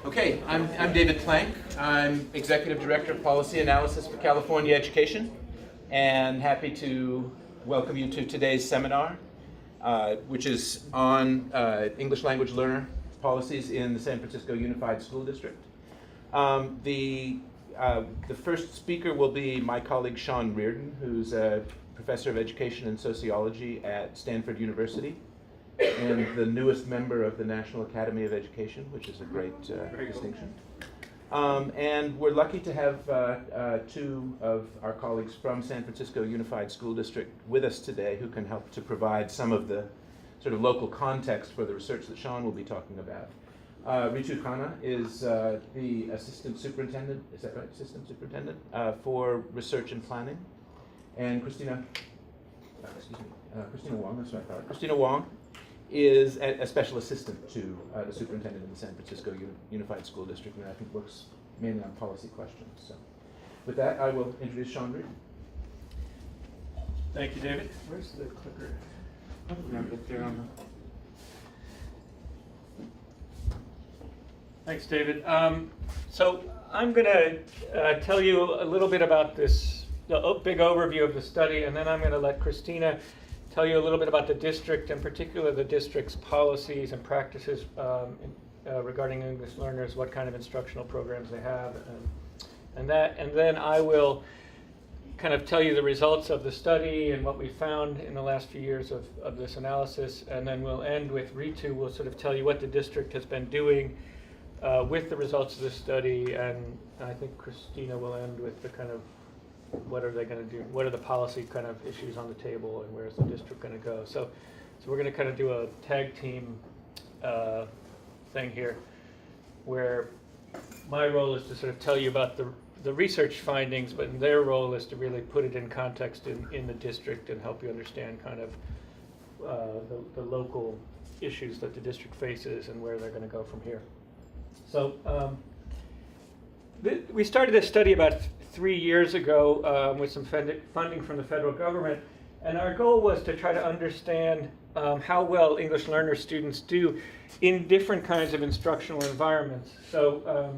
Okay, I'm David Plank. I'm Executive Director of Policy Analysis for California Education, and happy to welcome you to today's seminar, which is on English language learner policies in the San Francisco Unified School District. The first speaker will be my colleague Sean Reardon, who's a professor of education and sociology at Stanford University, and the newest member of the National Academy of Education, which is a great distinction. And we're lucky to have two of our colleagues from San Francisco Unified School District with us today who can help to provide some of the sort of local context for the research that Sean will be talking about. Ritu Khanna is the assistant superintendent, is that right? Assistant superintendent for research and planning. And Christina Wong, that's what I thought. Christina Wong is a special assistant to the superintendent in the San Francisco Unified School District, and I think works mainly on policy questions. So with that, I will introduce Sean Reed. Thank you, David. Where's the clicker? Thanks, David. So I'm going to tell you a little bit about the big overview of the study, and then I'm going to let Christina tell you a little bit about the district, in particular the district's policies and practices regarding English learners, what kind of instructional programs they have, and then I will kind of tell you the results of the study and what we found in the last few years of this analysis, and then we'll end with Ritu. We'll sort of tell you what the district has been doing with the results of this study, and I think Christina will end with the kind of what are they going to do? What are the policy kind of issues on the table, and where is the district going to go? So we're going to kind of do a tag team thing here, where my role is to sort of tell you about the research findings, but their role is to really put it in context in the district and help you understand kind of the local issues that the district faces and where they're going to go from here. So we started this study about 3 years ago with some funding from the federal government, and our goal was to try to understand how well English learner students do in different kinds of instructional environments. So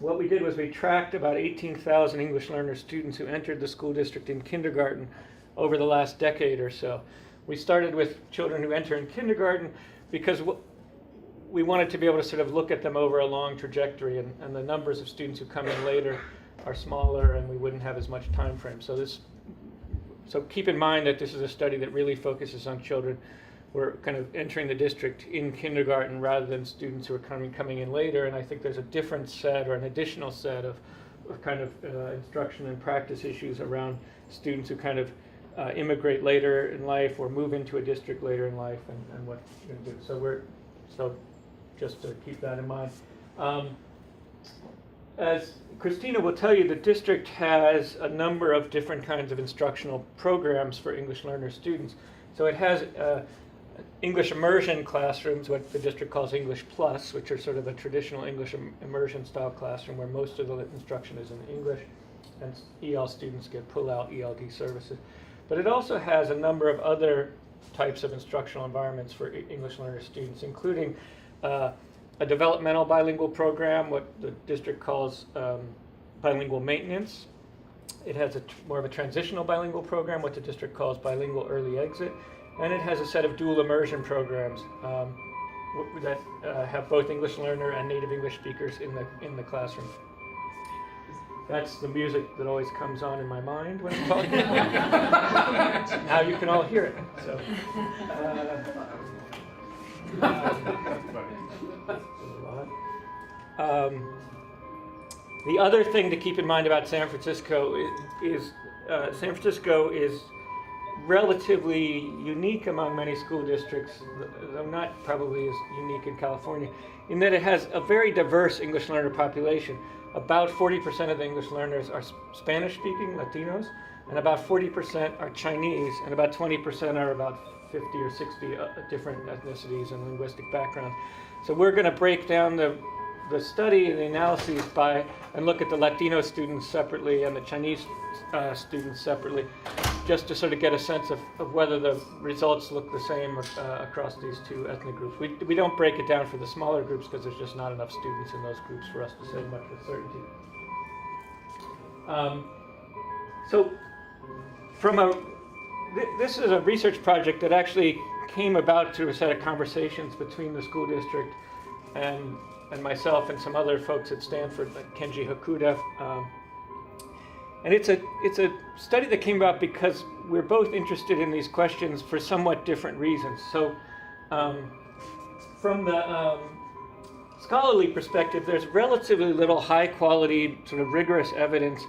what we did was we tracked about 18,000 English learner students who entered the school district in kindergarten over the last decade or so. We started with children who enter in kindergarten because we wanted to be able to sort of look at them over a long trajectory, and the numbers of students who come in later are smaller, and we wouldn't have as much time frame. So keep in mind that this is a study that really focuses on children who are kind of entering the district in kindergarten rather than students who are coming in later. And I think there's a different set or an additional set of kind of instruction and practice issues around students who kind of immigrate later in life or move into a district later in life, and what you're going to do. So just to keep that in mind. As Christina will tell you, the district has a number of different kinds of instructional programs for English learner students. So it has English Immersion classrooms, what the district calls English Plus, which are sort of a traditional English Immersion style classroom where most of the instruction is in English, and EL students get pull-out ELD services. But it also has a number of other types of instructional environments for English learner students, including a developmental bilingual program, what the district calls bilingual maintenance. It has more of a transitional bilingual program, what the district calls bilingual early exit. And it has a set of dual immersion programs that have both English learner and native English speakers in the classroom. That's the music that always comes on in my mind when I'm talking. Now you can all hear it. So. The other thing to keep in mind about San Francisco is San Francisco is relatively unique among many school districts, though not probably as unique in California, in that it has a very diverse English learner population. About 40% of the English learners are Spanish-speaking Latinos, and about 40% are Chinese, and about 20% are about 50 or 60 different ethnicities and linguistic backgrounds. So we're going to break down the the study and the analyses and look at the Latino students separately and the Chinese students separately, just to sort of get a sense of whether the results look the same across these two ethnic groups. We don't break it down for the smaller groups because there's just not enough students in those groups for us to say much with certainty. So this is a research project that actually came about through a set of conversations between the school district and myself and some other folks at Stanford, like Kenji Hakuda. And it's a study that came about because we're both interested in these questions for somewhat different reasons. So from the scholarly perspective, there's relatively little high quality, sort of rigorous evidence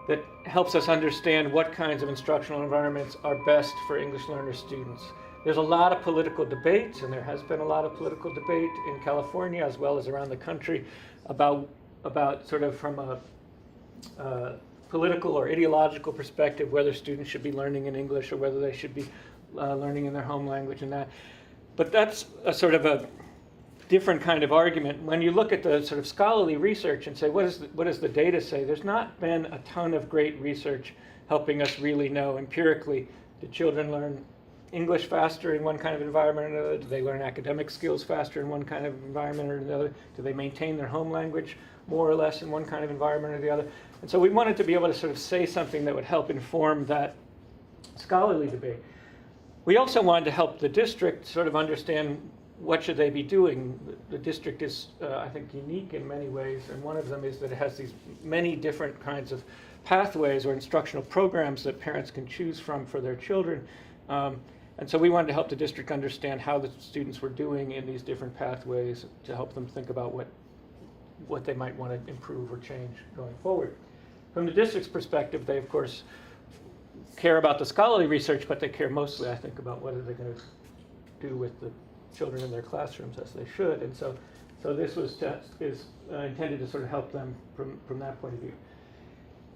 that helps us understand what kinds of instructional environments are best for English learner students. There's a lot of political debate, and there has been a lot of political debate in California as well as around the country about sort of from a political or ideological perspective whether students should be learning in English or whether they should be learning in their home language and that. But that's a sort of a different kind of argument. When you look at the sort of scholarly research and say, what does the data say? There's not been a ton of great research helping us really know empirically, do children learn English faster in one kind of environment or another? Do they learn academic skills faster in one kind of environment or another? Do they maintain their home language more or less in one kind of environment or the other? And so we wanted to be able to sort of say something that would help inform that scholarly debate. We also wanted to help the district sort of understand what should they be doing. The district is, I think, unique in many ways, and one of them is that it has these many different kinds of pathways or instructional programs that parents can choose from for their children. And so we wanted to help the district understand how the students were doing in these different pathways to help them think about what they might want to improve or change going forward. From the district's perspective, they, of course, care about the scholarly research, but they care mostly, I think, about what are they going to do with the children in their classrooms, as they should. And so this is intended to sort of help them from that point of view.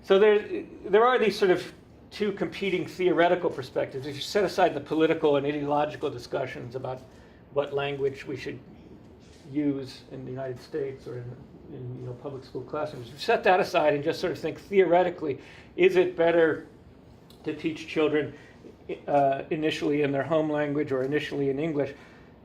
So there are these sort of two competing theoretical perspectives. If you set aside the political and ideological discussions about what language we should use in the United States or in public school classrooms, if you set that aside and just sort of think theoretically, is it better to teach children initially in their home language or initially in English?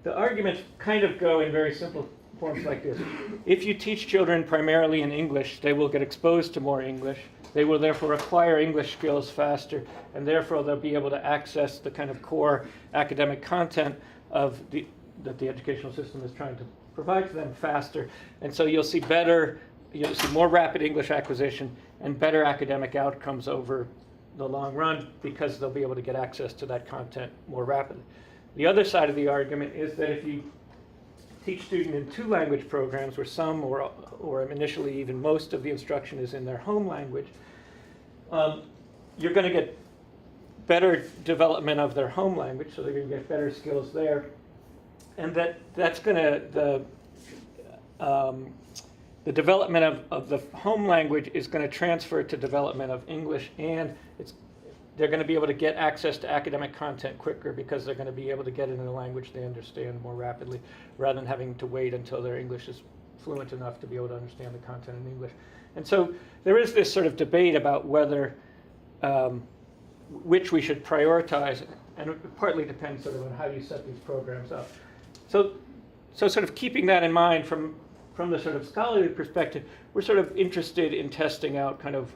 The arguments kind of go in very simple forms like this. If you teach children primarily in English, they will get exposed to more English. They will therefore acquire English skills faster, and therefore they'll be able to access the kind of core academic content that the educational system is trying to provide to them faster. And so you'll see more rapid English acquisition and better academic outcomes over the long run because they'll be able to get access to that content more rapidly. The other side of the argument is that if you teach students in two language programs where some or initially even most of the instruction is in their home language, you're going to get better development of their home language, so they're going to get better skills there. And that's going to, the development of the home language is going to transfer to development of English, and they're going to be able to get access to academic content quicker because they're going to be able to get it in a language they understand more rapidly rather than having to wait until their English is fluent enough to be able to understand the content in English. And so there is this sort of debate about whether which we should prioritize, and it partly depends sort of on how you set these programs up. So sort of keeping that in mind from the sort of scholarly perspective, we're sort of interested in testing out kind of,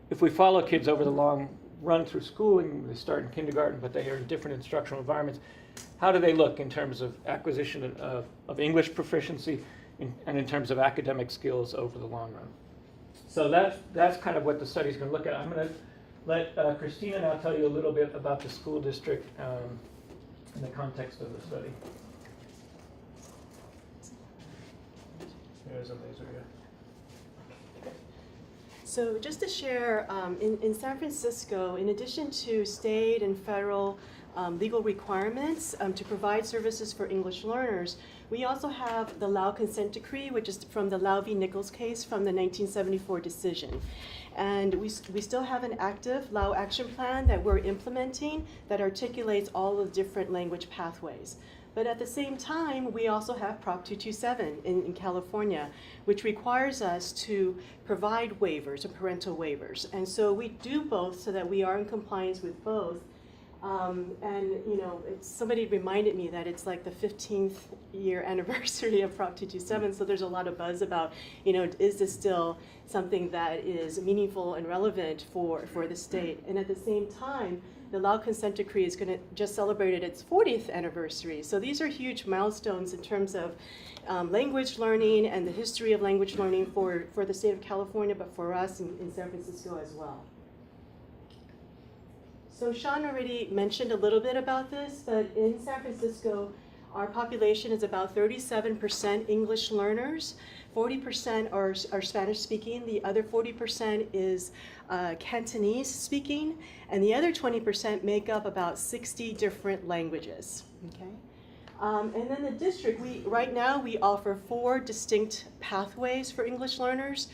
if we follow kids over the long run through schooling, they start in kindergarten, but they are in different instructional environments, how do they look in terms of acquisition of English proficiency and in terms of academic skills over the long run? So that's kind of what the study's going to look at. I'm going to let Christina now tell you a little bit about the school district in the context of the study. There's a laser, yeah. So just to share, in San Francisco, in addition to state and federal legal requirements to provide services for English learners, we also have the Lau Consent Decree, which is from the Lau v. Nichols case from the 1974 decision. And we still have an active Lau action plan that we're implementing that articulates all the different language pathways. But at the same time, we also have Prop 227 in California, which requires us to provide waivers or parental waivers. And so we do both so that we are in compliance with both. And you know, somebody reminded me that it's like the 15th year anniversary of Prop 227, so there's a lot of buzz about, you know, is this still something that is meaningful and relevant for the state? And at the same time, the Lao Consent Decree is going to just celebrated its 40th anniversary. So these are huge milestones in terms of language learning and the history of language learning for the state of California, but for us in San Francisco as well. So Sean already mentioned a little bit about this, but in San Francisco, our population is about 37% English learners, 40% are Spanish speaking, the other 40% is Cantonese speaking, and the other 20% make up about 60 different languages, okay? And then the district, right now we offer 4 distinct pathways for English learners.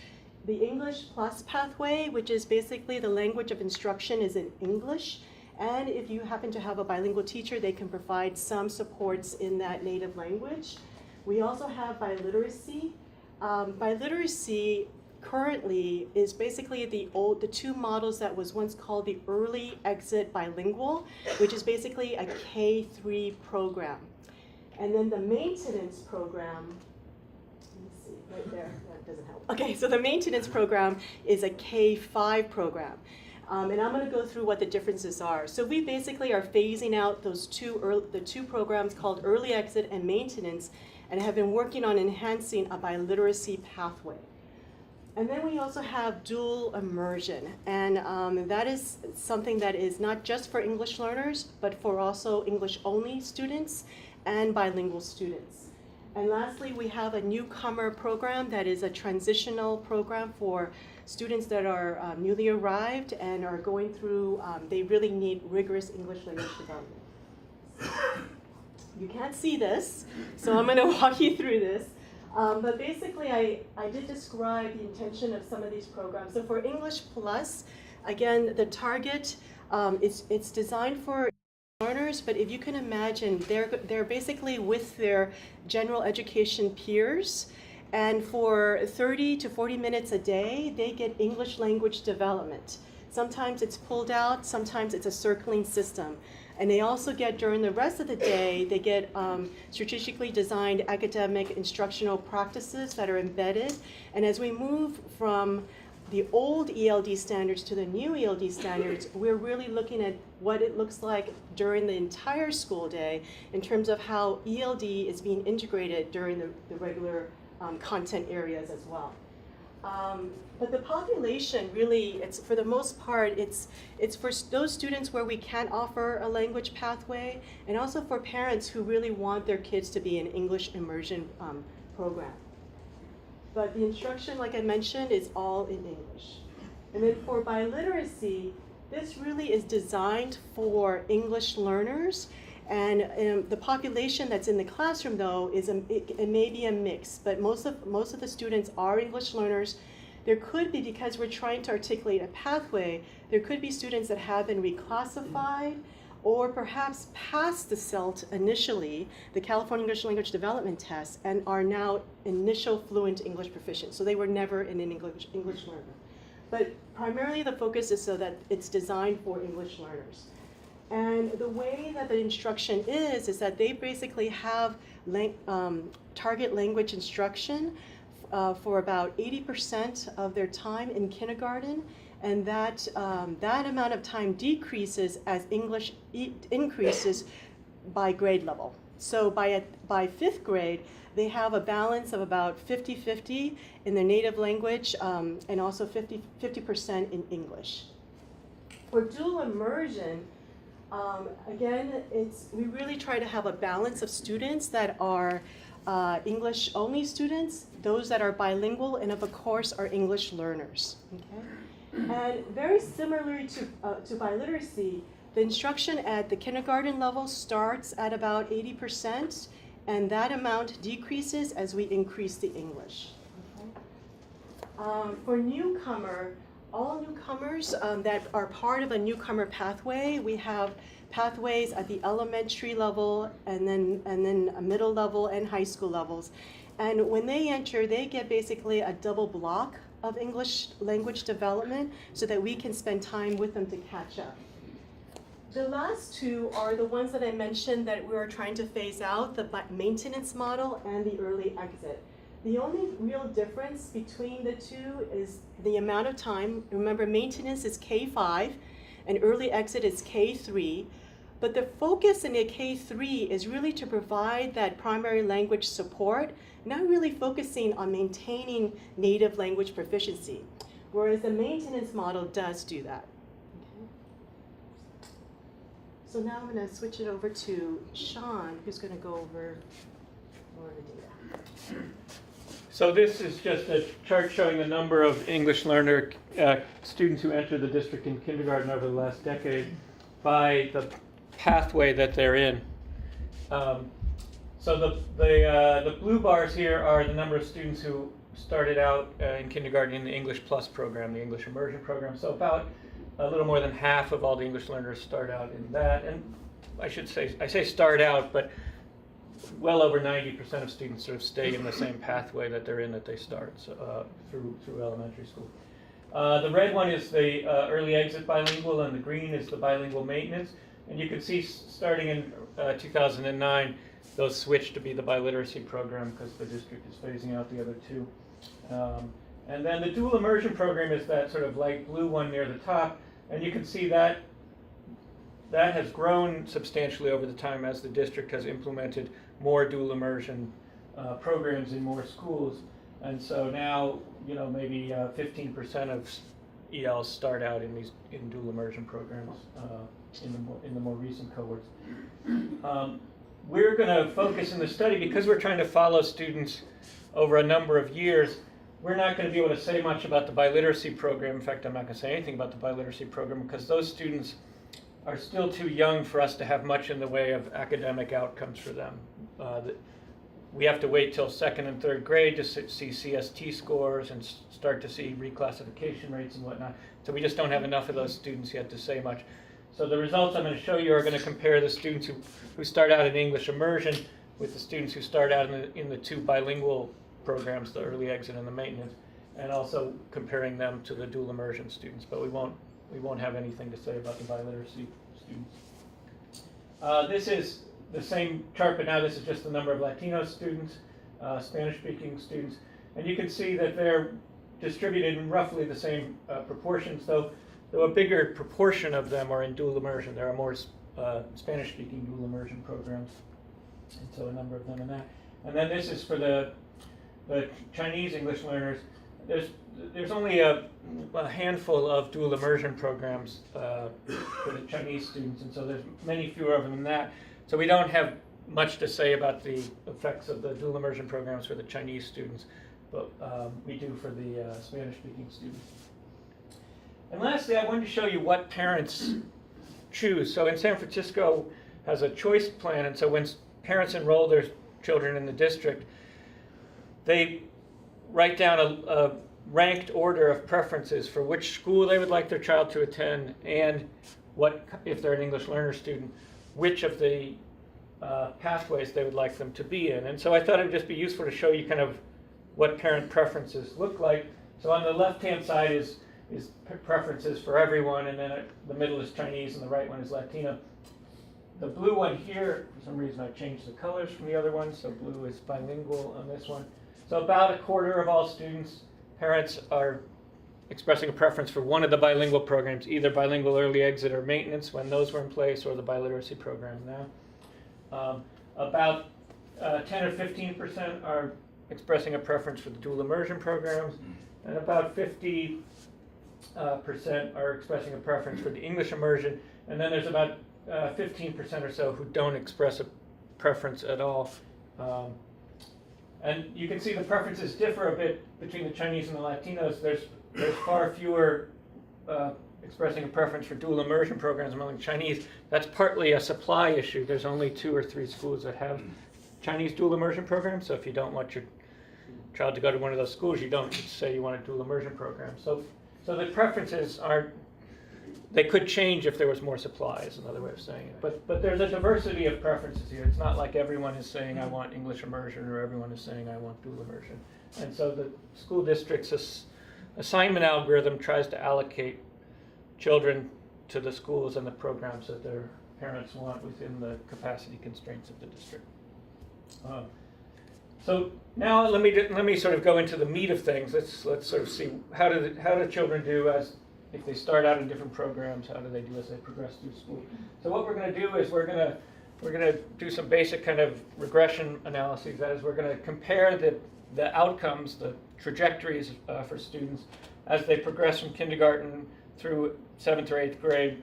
The English Plus pathway, which is basically the language of instruction is in English, and if you happen to have a bilingual teacher, they can provide some supports in that native language. We also have biliteracy. Biliteracy currently is basically the 2 models that was once called the early exit bilingual, which is basically a K-3 program. And then the maintenance program, right there, that doesn't help. Okay, so the maintenance program is a K-5 program. And I'm going to go through what the differences are. So we basically are phasing out the 2 programs called early exit and maintenance, and have been working on enhancing a biliteracy pathway. And then we also have dual immersion, and that is something that is not just for English learners, but for also English-only students and bilingual students. And lastly, we have a newcomer program that is a transitional program for students that are newly arrived and are going through, they really need rigorous English language development. You can't see this, so I'm going to walk you through this. But basically, I did describe the intention of some of these programs. So for English Plus, again, the target, it's designed for learners, but if you can imagine, they're basically with their general education peers, and for 30 to 40 minutes a day, they get English language development. Sometimes it's pulled out, sometimes it's a circling system. And they also get, during the rest of the day, they get strategically designed academic instructional practices that are embedded. And as we move from the old ELD standards to the new ELD standards, we're really looking at what it looks like during the entire school day in terms of how ELD is being integrated during the regular content areas as well. But the population really, it's for the most part, it's for those students where we can't offer a language pathway, and also for parents who really want their kids to be in English immersion program. But the instruction, like I mentioned, is all in English. And then for biliteracy, this really is designed for English learners. And the population that's in the classroom, though, it may be a mix, but most of the students are English learners. There could be, because we're trying to articulate a pathway, there could be students that have been reclassified or perhaps passed the CELDT initially, the California English Language Development Test, and are now initial fluent English proficient. So they were never an English learner. But primarily the focus is so that it's designed for English learners. And the way that the instruction is that they basically have target language instruction for about 80% of their time in kindergarten, and that amount of time decreases as English increases by grade level. So by 5th grade, they have a balance of about 50-50 in their native language and also 50% in English. For dual immersion, again, we really try to have a balance of students that are English-only students, those that are bilingual, and of course are English learners. Okay? And very similarly to biliteracy, the instruction at the kindergarten level starts at about 80%, and that amount decreases as we increase the English. Okay? For newcomer, all newcomers that are part of a newcomer pathway, we have pathways at the elementary level and then a middle level and high school levels. And when they enter, they get basically a double block of English language development so that we can spend time with them to catch up. The last two are the ones that I mentioned that we are trying to phase out, the maintenance model and the early exit. The only real difference between the two is the amount of time. Remember, maintenance is K5 and early exit is K3. But the focus in the K3 is really to provide that primary language support, not really focusing on maintaining native language proficiency, whereas the maintenance model does do that. Okay. So now I'm going to switch it over to Sean, who's going to go over more of the data. So this is just a chart showing the number of English learner students who enter the district in kindergarten over the last decade by the pathway that they're in. So the blue bars here are the number of students who started out in kindergarten in the English Plus program, the English Immersion program. So about a little more than half of all the English learners start out in that. And I say start out, but well over 90% of students sort of stay in the same pathway that they're in that they start through elementary school. The red one is the early exit bilingual, and the green is the bilingual maintenance. And you can see starting in 2009, those switched to be the biliteracy program because the district is phasing out the other two. And then the dual immersion program is that sort of light blue one near the top. And you can see that has grown substantially over the time as the district has implemented more dual immersion programs in more schools. And so now, maybe 15% of ELs start out in dual immersion programs in the more recent cohorts. We're going to focus in the study, because we're trying to follow students over a number of years. We're not going to be able to say much about the biliteracy program. In fact, I'm not going to say anything about the biliteracy program because those students are still too young for us to have much in the way of academic outcomes for them. We have to wait till 2nd and 3rd grade to see CST scores and start to see reclassification rates and whatnot. So we just don't have enough of those students yet to say much. So the results I'm going to show you are going to compare the students who start out in English Immersion with the students who start out in the two bilingual programs, the early exit and the maintenance, and also comparing them to the dual immersion students. But we won't have anything to say about the biliteracy students. This is the same chart, but now this is just the number of Latino students, Spanish-speaking students. And you can see that they're distributed in roughly the same proportions, though a bigger proportion of them are in dual immersion. There are more Spanish-speaking dual immersion programs, and so a number of them in that. And then this is for the Chinese English learners. There's only a handful of dual immersion programs for the Chinese students, and so there's many fewer of them than that. So we don't have much to say about the effects of the dual immersion programs for the Chinese students, but we do for the Spanish-speaking students. And lastly, I wanted to show you what parents choose. So in San Francisco has a choice plan, and so when parents enroll their children in the district, they write down a ranked order of preferences for which school they would like their child to attend, and what, if they're an English learner student, which of the pathways they would like them to be in. And so I thought it would just be useful to show you kind of what parent preferences look like. So on the left-hand side is preferences for everyone, and then the middle is Chinese and the right one is Latino. The blue one here, for some reason I changed the colors from the other one, so blue is bilingual on this one. So about a quarter of all students, parents are expressing a preference for one of the bilingual programs, either bilingual early exit or maintenance when those were in place, or the biliteracy program now. About 10 or 15% are expressing a preference for the dual immersion programs, and about 50% are expressing a preference for the English immersion, and then there's about 15% or so who don't express a preference at all. And you can see the preferences differ a bit between the Chinese and the Latinos. There's far fewer expressing a preference for dual immersion programs among the Chinese. That's partly a supply issue. There's only 2 or 3 schools that have Chinese dual immersion programs, so if you don't want your child to go to one of those schools, you don't say you want a dual immersion program. So the preferences aren't they could change if there was more supply, is another way of saying it. But there's a diversity of preferences here. It's not like everyone is saying I want English immersion or everyone is saying I want dual immersion. And so the school district's assignment algorithm tries to allocate children to the schools and the programs that their parents want within the capacity constraints of the district. So now let me sort of go into the meat of things. Let's sort of see how do children do as if they start out in different programs. How do they do as they progress through school? So what we're going to do is we're going to do some basic kind of regression analyses. That is, we're going to compare the outcomes, the trajectories for students as they progress from kindergarten through 7th or 8th grade.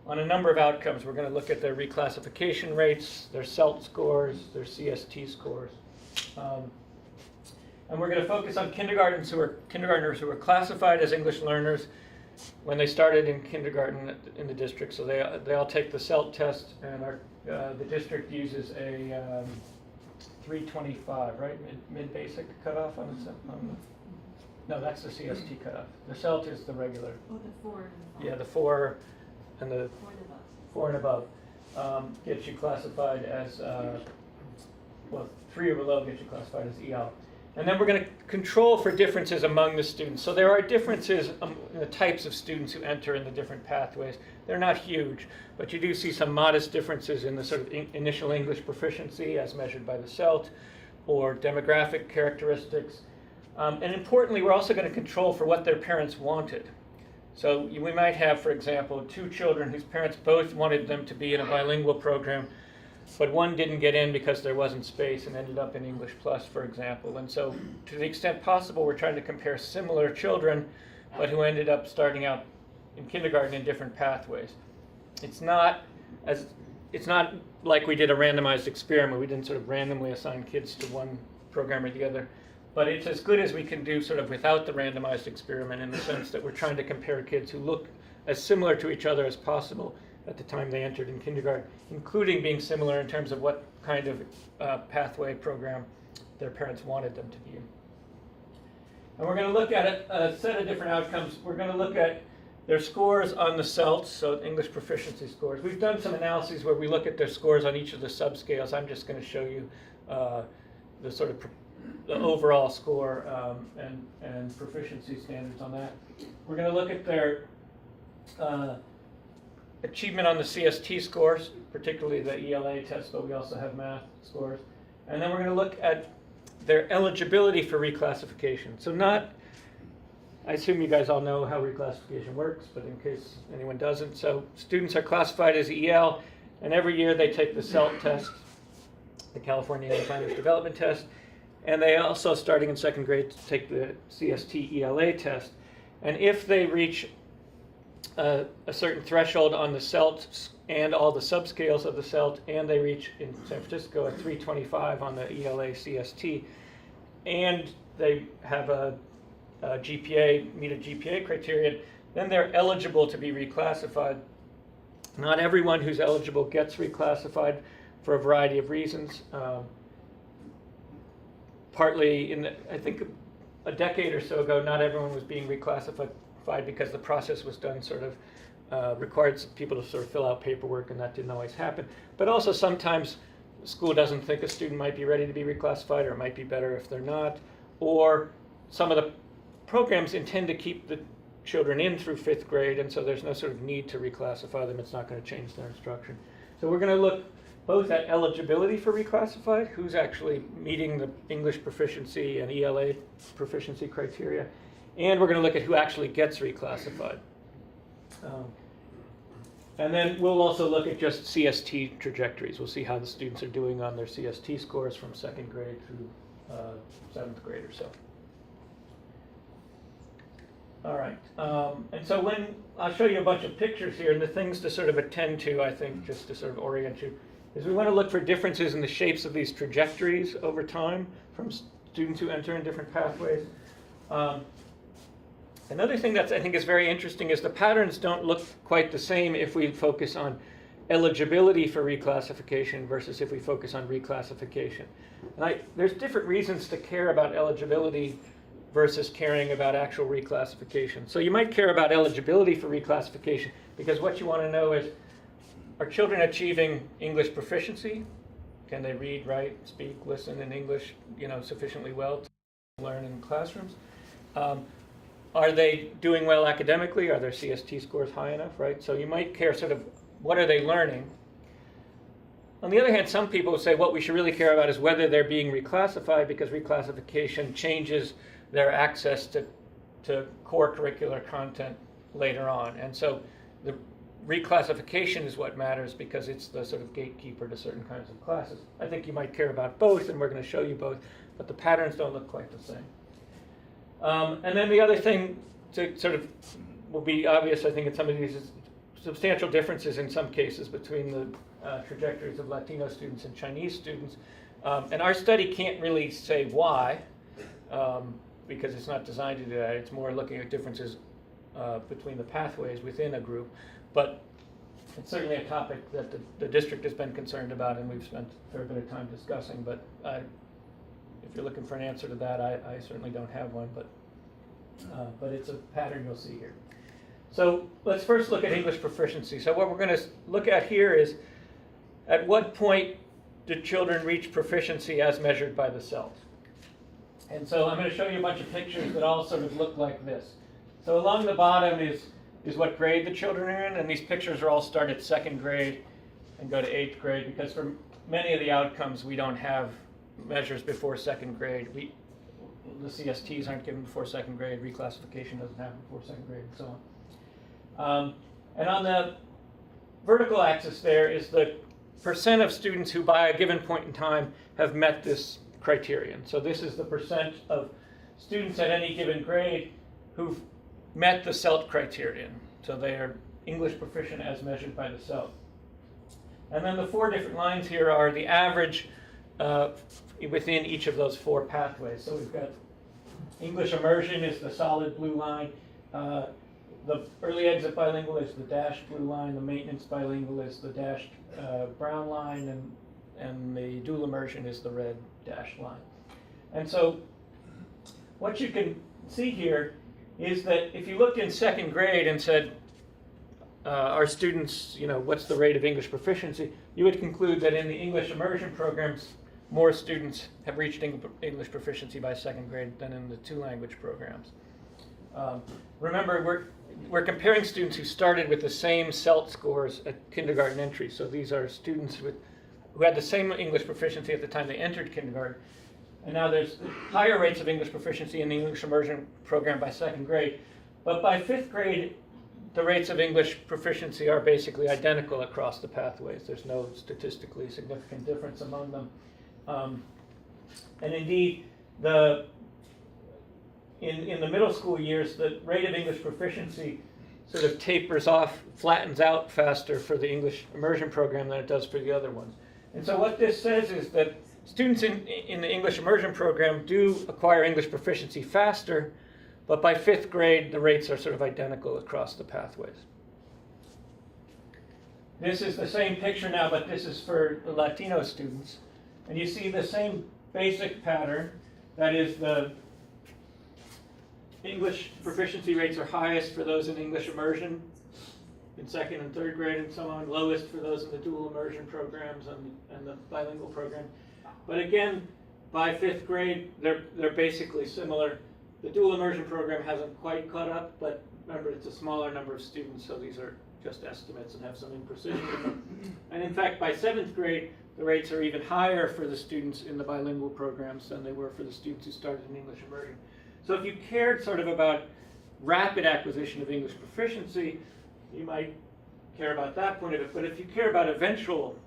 On a number of outcomes, we're going to look at their reclassification rates, their CELDT scores, their CST scores. And we're going to focus on kindergartners who are classified as English learners when they started in kindergarten in the district. So they all take the CELDT test, and the district uses a 325, right? Mid-basic cutoff on the no, that's the CST cutoff. The CELDT is the regular. Oh, the 4. Yeah, the 4 and the 4 and above. 4 and above gets you classified as, well, 3 or below gets you classified as EL. And then we're going to control for differences among the students. So there are differences in the types of students who enter in the different pathways. They're not huge, but you do see some modest differences in the sort of initial English proficiency as measured by the CELDT or demographic characteristics. And importantly, we're also going to control for what their parents wanted. So we might have, for example, 2 children whose parents both wanted them to be in a bilingual program, but one didn't get in because there wasn't space and ended up in English Plus, for example. And so to the extent possible, we're trying to compare similar children, but who ended up starting out in kindergarten in different pathways. It's not like we did a randomized experiment. We didn't sort of randomly assign kids to one program or the other. But it's as good as we can do sort of without the randomized experiment, in the sense that we're trying to compare kids who look as similar to each other as possible at the time they entered in kindergarten, including being similar in terms of what kind of pathway program their parents wanted them to be in. And we're going to look at a set of different outcomes. We're going to look at their scores on the CELDT, so English proficiency scores. We've done some analyses where we look at their scores on each of the subscales. I'm just going to show you the sort of the overall score and proficiency standards on that. We're going to look at their achievement on the CST scores, particularly the ELA test, but we also have math scores. And then we're going to look at their eligibility for reclassification. So I assume you guys all know how reclassification works, but in case anyone doesn't. So students are classified as EL, and every year they take the CELDT test, the California English Language Development Test, and they also, starting in 2nd grade, take the CST ELA test. And if they reach a certain threshold on the CELDT and all the subscales of the CELDT, and they reach, in San Francisco, a 325 on the ELA CST, and they have a GPA, meet a GPA criterion, then they're eligible to be reclassified. Not everyone who's eligible gets reclassified for a variety of reasons. Partly, I think a decade or so ago, not everyone was being reclassified because the process was done sort of required people to sort of fill out paperwork, and that didn't always happen. But also sometimes the school doesn't think a student might be ready to be reclassified, or it might be better if they're not. Or some of the programs intend to keep the children in through 5th grade, and so there's no sort of need to reclassify them. It's not going to change their instruction. So we're going to look both at eligibility for reclassified, who's actually meeting the English proficiency and ELA proficiency criteria, and we're going to look at who actually gets reclassified. And then we'll also look at just CST trajectories. We'll see how the students are doing on their CST scores from 2nd grade through 7th grade or so. All right, and so I'll show you a bunch of pictures here, and the things to sort of attend to, I think, just to sort of orient you, is we want to look for differences in the shapes of these trajectories over time from students who enter in different pathways. Another thing that I think is very interesting is the patterns don't look quite the same if we focus on eligibility for reclassification versus if we focus on reclassification. And there's different reasons to care about eligibility versus caring about actual reclassification. So you might care about eligibility for reclassification because what you want to know is, are children achieving English proficiency? Can they read, write, speak, listen in English, sufficiently well to learn in classrooms? Are they doing well academically? Are their CST scores high enough, right? So you might care sort of, what are they learning? On the other hand, some people say what we should really care about is whether they're being reclassified, because reclassification changes their access to core curricular content later on. And so the reclassification is what matters because it's the sort of gatekeeper to certain kinds of classes. I think you might care about both, and we're going to show you both, but the patterns don't look quite the same. And then the other thing to sort of will be obvious, I think, in some of these is substantial differences in some cases between the trajectories of Latino students and Chinese students. And our study can't really say why, because it's not designed to do that. It's more looking at differences between the pathways within a group. But it's certainly a topic that the district has been concerned about, and we've spent a fair bit of time discussing. But if you're looking for an answer to that, I certainly don't have one, but it's a pattern you'll see here. So let's first look at English proficiency. So what we're going to look at here is, at what point do children reach proficiency as measured by the CELDT? And so I'm going to show you a bunch of pictures that all sort of look like this. So along the bottom is what grade the children are in, and these pictures are all start at 2nd grade and go to 8th grade, because for many of the outcomes we don't have measures before 2nd grade. The CSTs aren't given before 2nd grade, reclassification doesn't happen before 2nd grade, and so on. And on the vertical axis there is the percent of students who by a given point in time have met this criterion. So this is the percent of students at any given grade who've met the CELDT criterion. So they are English proficient as measured by the CELDT. And then the 4 different lines here are the average within each of those 4 pathways. So we've got English Immersion is the solid blue line. The early exit bilingual is the dashed blue line. The maintenance bilingual is the dashed brown line, and the dual immersion is the red dashed line. And so what you can see here is that if you looked in 2nd grade and said, our students, what's the rate of English proficiency, you would conclude that in the English Immersion programs, more students have reached English proficiency by 2nd grade than in the 2-language programs. Remember, we're comparing students who started with the same CELDT scores at kindergarten entry. So these are students who had the same English proficiency at the time they entered kindergarten. And now there's higher rates of English proficiency in the English Immersion program by 2nd grade. But by 5th grade, the rates of English proficiency are basically identical across the pathways. There's no statistically significant difference among them. And indeed, in the middle school years, the rate of English proficiency sort of tapers off, flattens out faster for the English Immersion program than it does for the other ones. And so what this says is that students in the English Immersion program do acquire English proficiency faster, but by 5th grade, the rates are sort of identical across the pathways. This is the same picture now, but this is for the Latino students. And you see the same basic pattern. That is, the English proficiency rates are highest for those in English Immersion in 2nd and 3rd grade and so on, lowest for those in the dual immersion programs and the bilingual program. But again, by 5th grade, they're basically similar. The dual immersion program hasn't quite caught up, but remember, it's a smaller number of students, so these are just estimates and have some imprecision in them. And in fact, by 7th grade, the rates are even higher for the students in the bilingual programs than they were for the students who started in English Immersion. So if you cared sort of about rapid acquisition of English proficiency, you might care about that point of it. But if you care about eventual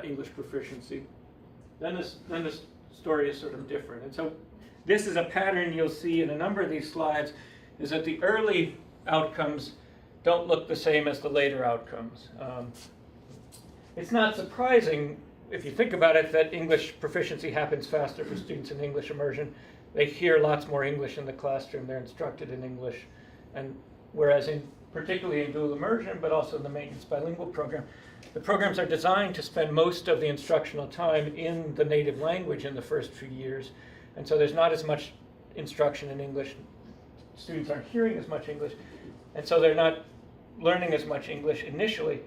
English proficiency, then the story is sort of different. And so this is a pattern you'll see in a number of these slides, is that the early outcomes don't look the same as the later outcomes. It's not surprising, if you think about it, that English proficiency happens faster for students in English Immersion. They hear lots more English in the classroom, they're instructed in English, and whereas particularly in dual immersion, but also in the maintenance bilingual program, the programs are designed to spend most of the instructional time in the native language in the first few years, and so there's not as much instruction in English. Students aren't hearing as much English, and so they're not learning as much English initially,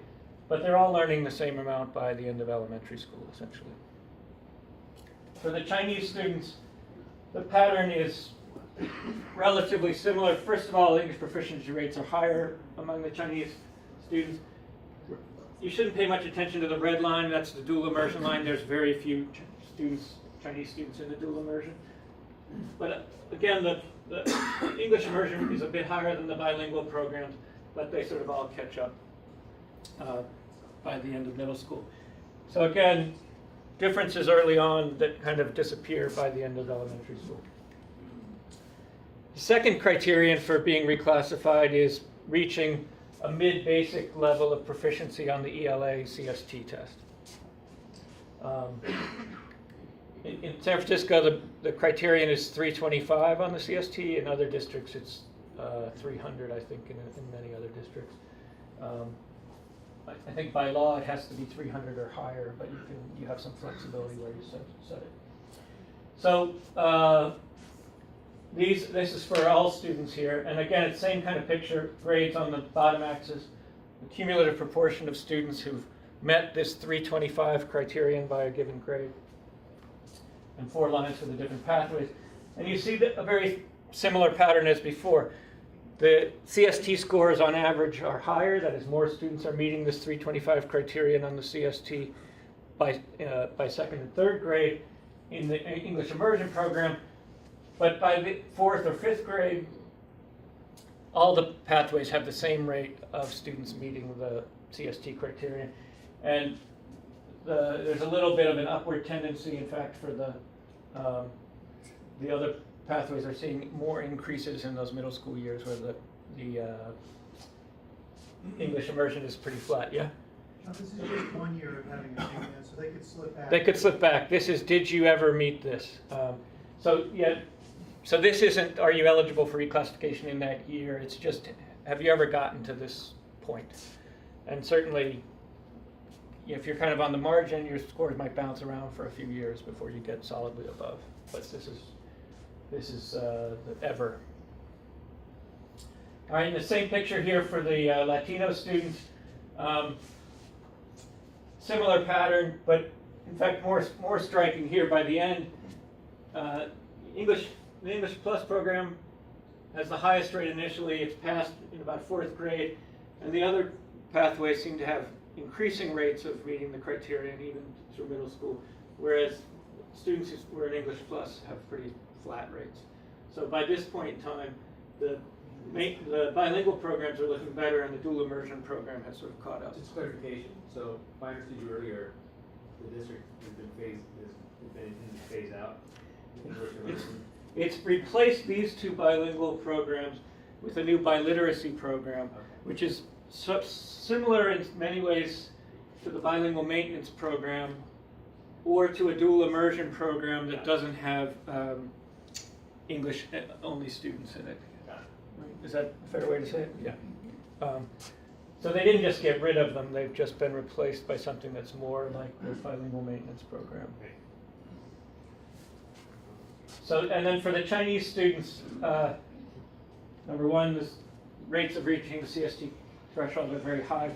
but they're all learning the same amount by the end of elementary school, essentially. For the Chinese students, the pattern is relatively similar. First of all, English proficiency rates are higher among the Chinese students. You shouldn't pay much attention to the red line. That's the dual immersion line. There's very few Chinese students in the dual immersion. But again, the English immersion is a bit higher than the bilingual programs, but they sort of all catch up by the end of middle school. So again, differences early on that kind of disappear by the end of elementary school. The second criterion for being reclassified is reaching a mid-basic level of proficiency on the ELA CST test. In San Francisco, the criterion is 325 on the CST. In other districts, it's 300, I think, in many other districts. I think by law it has to be 300 or higher, but you have some flexibility where you set it. So this is for all students here, and again, it's same kind of picture. Grades on the bottom axis, the cumulative proportion of students who've met this 325 criterion by a given grade, and 4 lines for the different pathways. And you see a very similar pattern as before. The CST scores on average are higher, that is, more students are meeting this 325 criterion on the CST by second and third grade in the English Immersion program. But by the 4th or 5th grade, all the pathways have the same rate of students meeting the CST criterion. And there's a little bit of an upward tendency, in fact, for the other pathways are seeing more increases in those middle school years where the English immersion is pretty flat. Yeah? Now, this is just 1 year of having a thing, so they could slip back. They could slip back. This is, did you ever meet this? So this isn't, are you eligible for reclassification in that year? It's just, have you ever gotten to this point? And certainly, if you're kind of on the margin, your scores might bounce around for a few years before you get solidly above. But this is the ever. All right, and the same picture here for the Latino students. Similar pattern, but in fact more striking here by the end. The English Plus program has the highest rate initially. It's passed in about 4th grade, and the other pathways seem to have increasing rates of meeting the criterion even through middle school, whereas students who were in English Plus have pretty flat rates. So by this point in time, the bilingual programs are looking better, and the dual immersion program has sort of caught up. Just clarification. So, if I understood you earlier, the district has been phased out. It's replaced these 2 bilingual programs with a new biliteracy program, which is similar in many ways to the bilingual maintenance program or to a dual immersion program that doesn't have English only students in it. Is that a fair way to say it? Yeah. So they didn't just get rid of them, they've just been replaced by something that's more like the bilingual maintenance program. So, and then for the Chinese students, number one, the rates of reaching the CST threshold are very high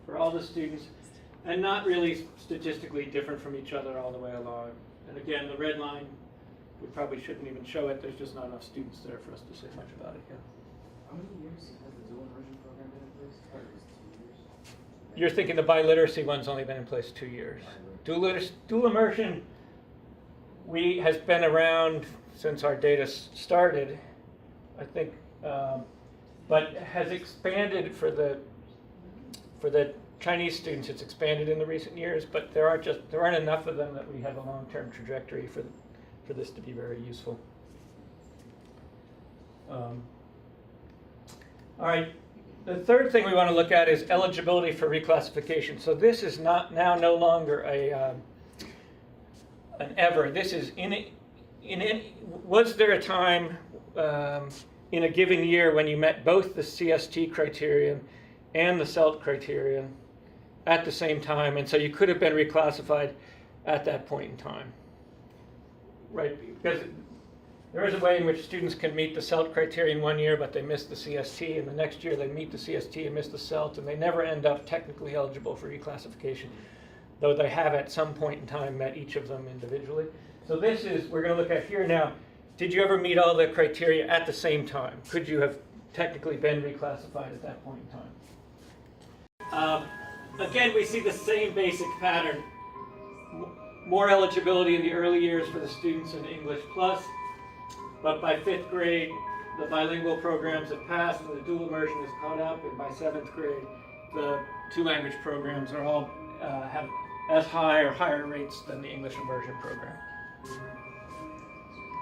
for all the students, and not really statistically different from each other all the way along. And again, the red line, we probably shouldn't even show it. There's just not enough students there for us to say much about it. Yeah. How many years has the dual immersion program been in place? Or is it 2 years? You're thinking the biliteracy one's only been in place 2 years. Dual immersion has been around since our data started, I think, but has expanded for the Chinese students. It's expanded in the recent years, but there aren't enough of them that we have a long-term trajectory for this to be very useful. All right. The third thing we want to look at is eligibility for reclassification. So this is no longer an ever. This is was there a time in a given year when you met both the CST criterion and the CELDT criterion at the same time, and so you could have been reclassified at that point in time, right? Because There is a way in which students can meet the CELDT criteria in 1 year, but they miss the CST, and the next year they meet the CST and miss the CELDT, and they never end up technically eligible for reclassification, though they have at some point in time met each of them individually. So this is, we're going to look at here now, did you ever meet all the criteria at the same time? Could you have technically been reclassified at that point in time? Again, we see the same basic pattern. More eligibility in the early years for the students in English Plus, but by 5th grade, the bilingual programs have passed and the dual immersion has caught up, and by 7th grade, the 2-language programs are all have as high or higher rates than the English Immersion program.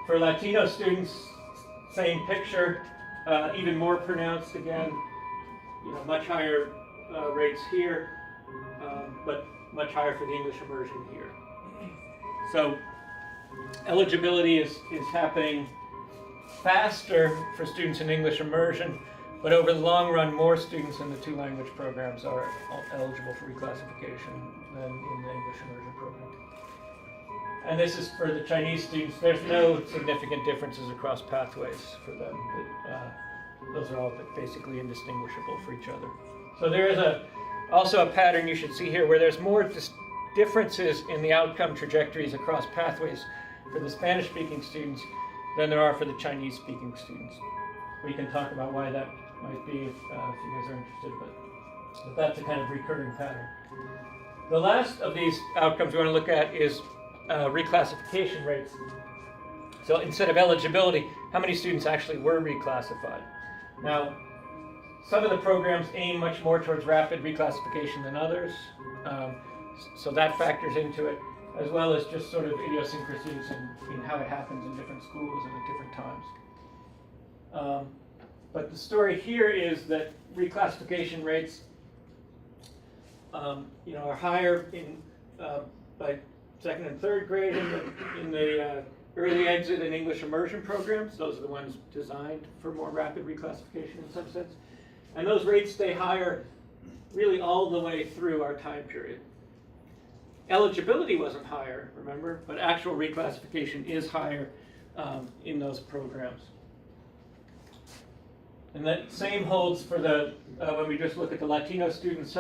For Latino students, same picture, even more pronounced again, much higher rates here, but much higher for the English Immersion here. So eligibility is happening faster for students in English Immersion, but over the long run, more students in the 2-language programs are eligible for reclassification than in the English Immersion program. And this is for the Chinese students. There's no significant differences across pathways for them. Those are all basically indistinguishable for each other. So there is also a pattern you should see here where there's more differences in the outcome trajectories across pathways for the Spanish-speaking students than there are for the Chinese-speaking students. We can talk about why that might be if you guys are interested, but that's a kind of recurring pattern. The last of these outcomes we want to look at is reclassification rates. So instead of eligibility, how many students actually were reclassified? Now, some of the programs aim much more towards rapid reclassification than others, so that factors into it, as well as just sort of idiosyncrasies in how it happens in different schools and at different times. But the story here is that reclassification rates are higher by 2nd and 3rd grade in the early exit and English immersion programs. Those are the ones designed for more rapid reclassification in some sense. And those rates stay higher really all the way through our time period. Eligibility wasn't higher, remember, but actual reclassification is higher in those programs. And that same holds for the, when we just look at the Latino students,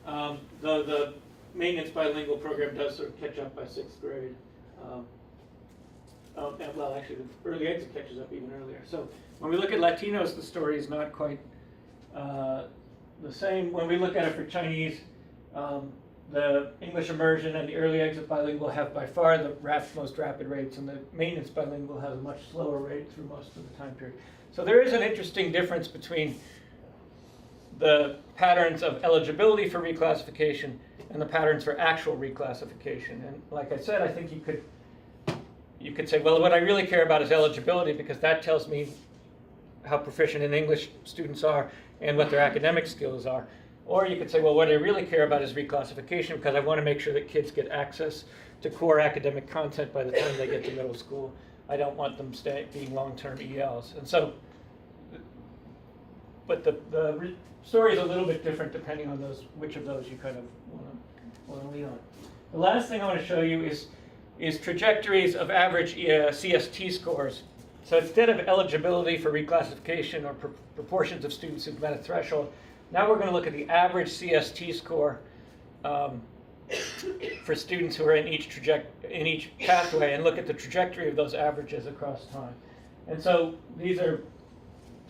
though the maintenance bilingual program does sort of catch up by 6th grade. Well, actually, the early exit catches up even earlier. So when we look at Latinos, the story is not quite the same. When we look at it for Chinese, the English immersion and the early exit bilingual have by far the most rapid rates, and the maintenance bilingual has a much slower rate through most of the time period. So there is an interesting difference between the patterns of eligibility for reclassification and the patterns for actual reclassification. And like I said, I think you could say, well, what I really care about is eligibility, because that tells me how proficient in English students are and what their academic skills are. Or you could say, well, what I really care about is reclassification, because I want to make sure that kids get access to core academic content by the time they get to middle school. I don't want them being long-term ELs. And so, but the story is a little bit different depending on which of those you kind of want to lean on. The last thing I want to show you is trajectories of average CST scores. So instead of eligibility for reclassification or proportions of students who've met a threshold, now we're going to look at the average CST score for students who are in each pathway, and look at the trajectory of those averages across time. And so these are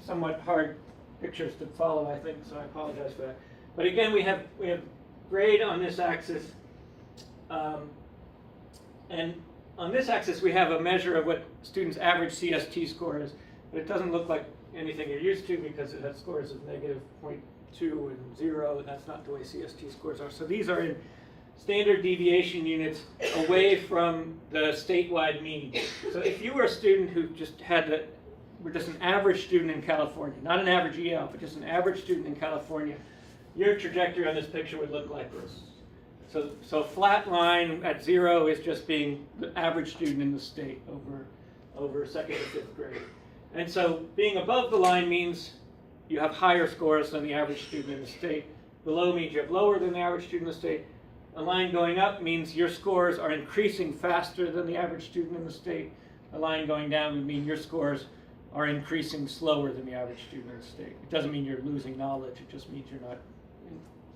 somewhat hard pictures to follow, I think, so I apologize for that. But again, we have grade on this axis, and on this axis we have a measure of what students' average CST score is, but it doesn't look like anything you're used to because it has scores of -0.2 and 0, and that's not the way CST scores are. So these are in standard deviation units away from the statewide mean. So if you were a student who just were just an average student in California, not an average EL, but just an average student in California, your trajectory on this picture would look like this. So flat line at 0 is just being the average student in the state over 2nd and 5th grade. And so being above the line means you have higher scores than the average student in the state. Below means you have lower than the average student in the state. A line going up means your scores are increasing faster than the average student in the state. a line going down would mean your scores are increasing slower than the average student in the state. It doesn't mean you're losing knowledge, it just means you're not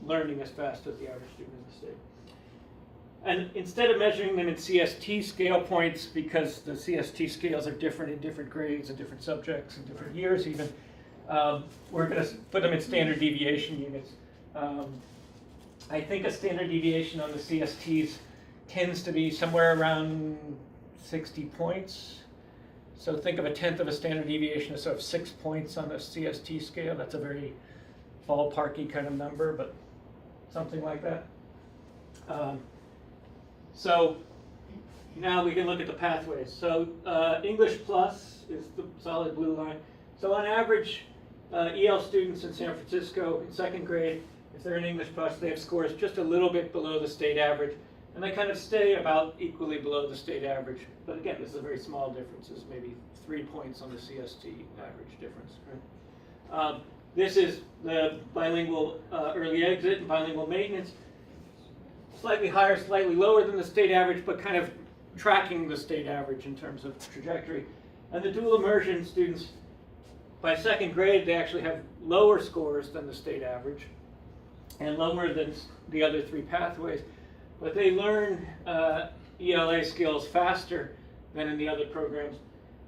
learning as fast as the average student in the state. And instead of measuring them in CST scale points, because the CST scales are different in different grades and different subjects and different years even, we're going to put them in standard deviation units. I think a standard deviation on the CSTs tends to be somewhere around 60 points. So think of a tenth of a standard deviation as sort of 6 points on the CST scale. That's a very ballparky kind of number, but something like that. So now we can look at the pathways. So English Plus is the solid blue line. So on average, EL students in San Francisco in second grade, if they're in English Plus, they have scores just a little bit below the state average. And they kind of stay about equally below the state average. But again, this is a very small difference. It's maybe 3 points on the CST average difference. Right? This is the bilingual early exit and bilingual maintenance. Slightly higher, slightly lower than the state average, but kind of tracking the state average in terms of trajectory. And the dual immersion students, by second grade, they actually have lower scores than the state average and lower than the other 3 pathways. But they learn ELA skills faster than in the other programs,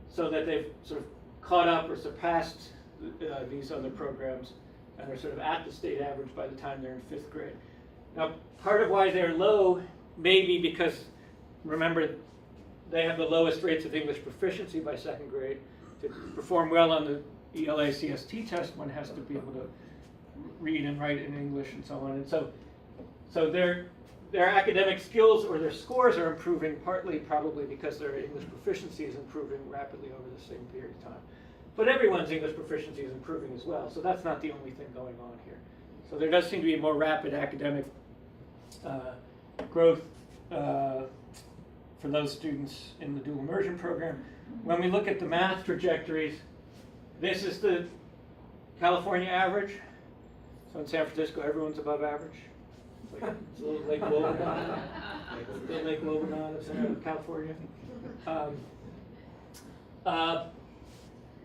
so that they've sort of caught up or surpassed these other programs and are sort of at the state average by the time they're in 5th grade. Now, part of why they're low may be because, remember, they have the lowest rates of English proficiency by second grade. To perform well on the ELA CST test, one has to be able to read and write in English and so on. And so their academic skills or their scores are improving partly probably because their English proficiency is improving rapidly over the same period of time. But everyone's English proficiency is improving as well, so that's not the only thing going on here. So there does seem to be a more rapid academic growth for those students in the dual immersion program. When we look at the math trajectories, this is the California average. So in San Francisco, everyone's above average. It's a little Lake Wobegon. The Lake Wobegon of California.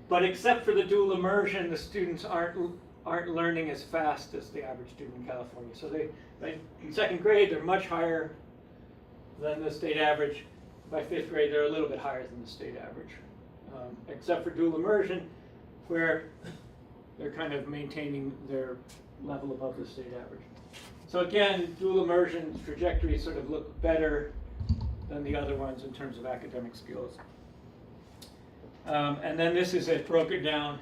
But except for the dual immersion, the students aren't learning as fast as the average student in California. So they in second grade, they're much higher than the state average. By 5th grade, they're a little bit higher than the state average. Except for dual immersion, where they're kind of maintaining their level above the state average. So again, dual immersion trajectories sort of look better than the other ones in terms of academic skills. And then this is it broken down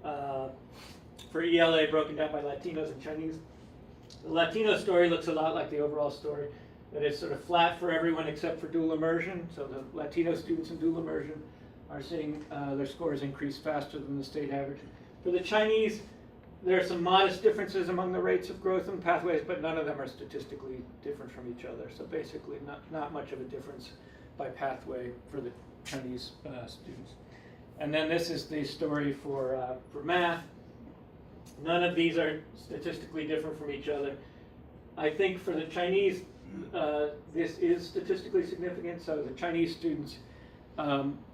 for ELA, broken down by Latinos and Chinese. The Latino story looks a lot like the overall story, that it's sort of flat for everyone except for dual immersion. So the Latino students in dual immersion are seeing their scores increase faster than the state average. For the Chinese, there are some modest differences among the rates of growth in pathways, but none of them are statistically different from each other. So basically not much of a difference by pathway for the Chinese students. And then this is the story for math. None of these are statistically different from each other. I think for the Chinese, this is statistically significant. So the Chinese students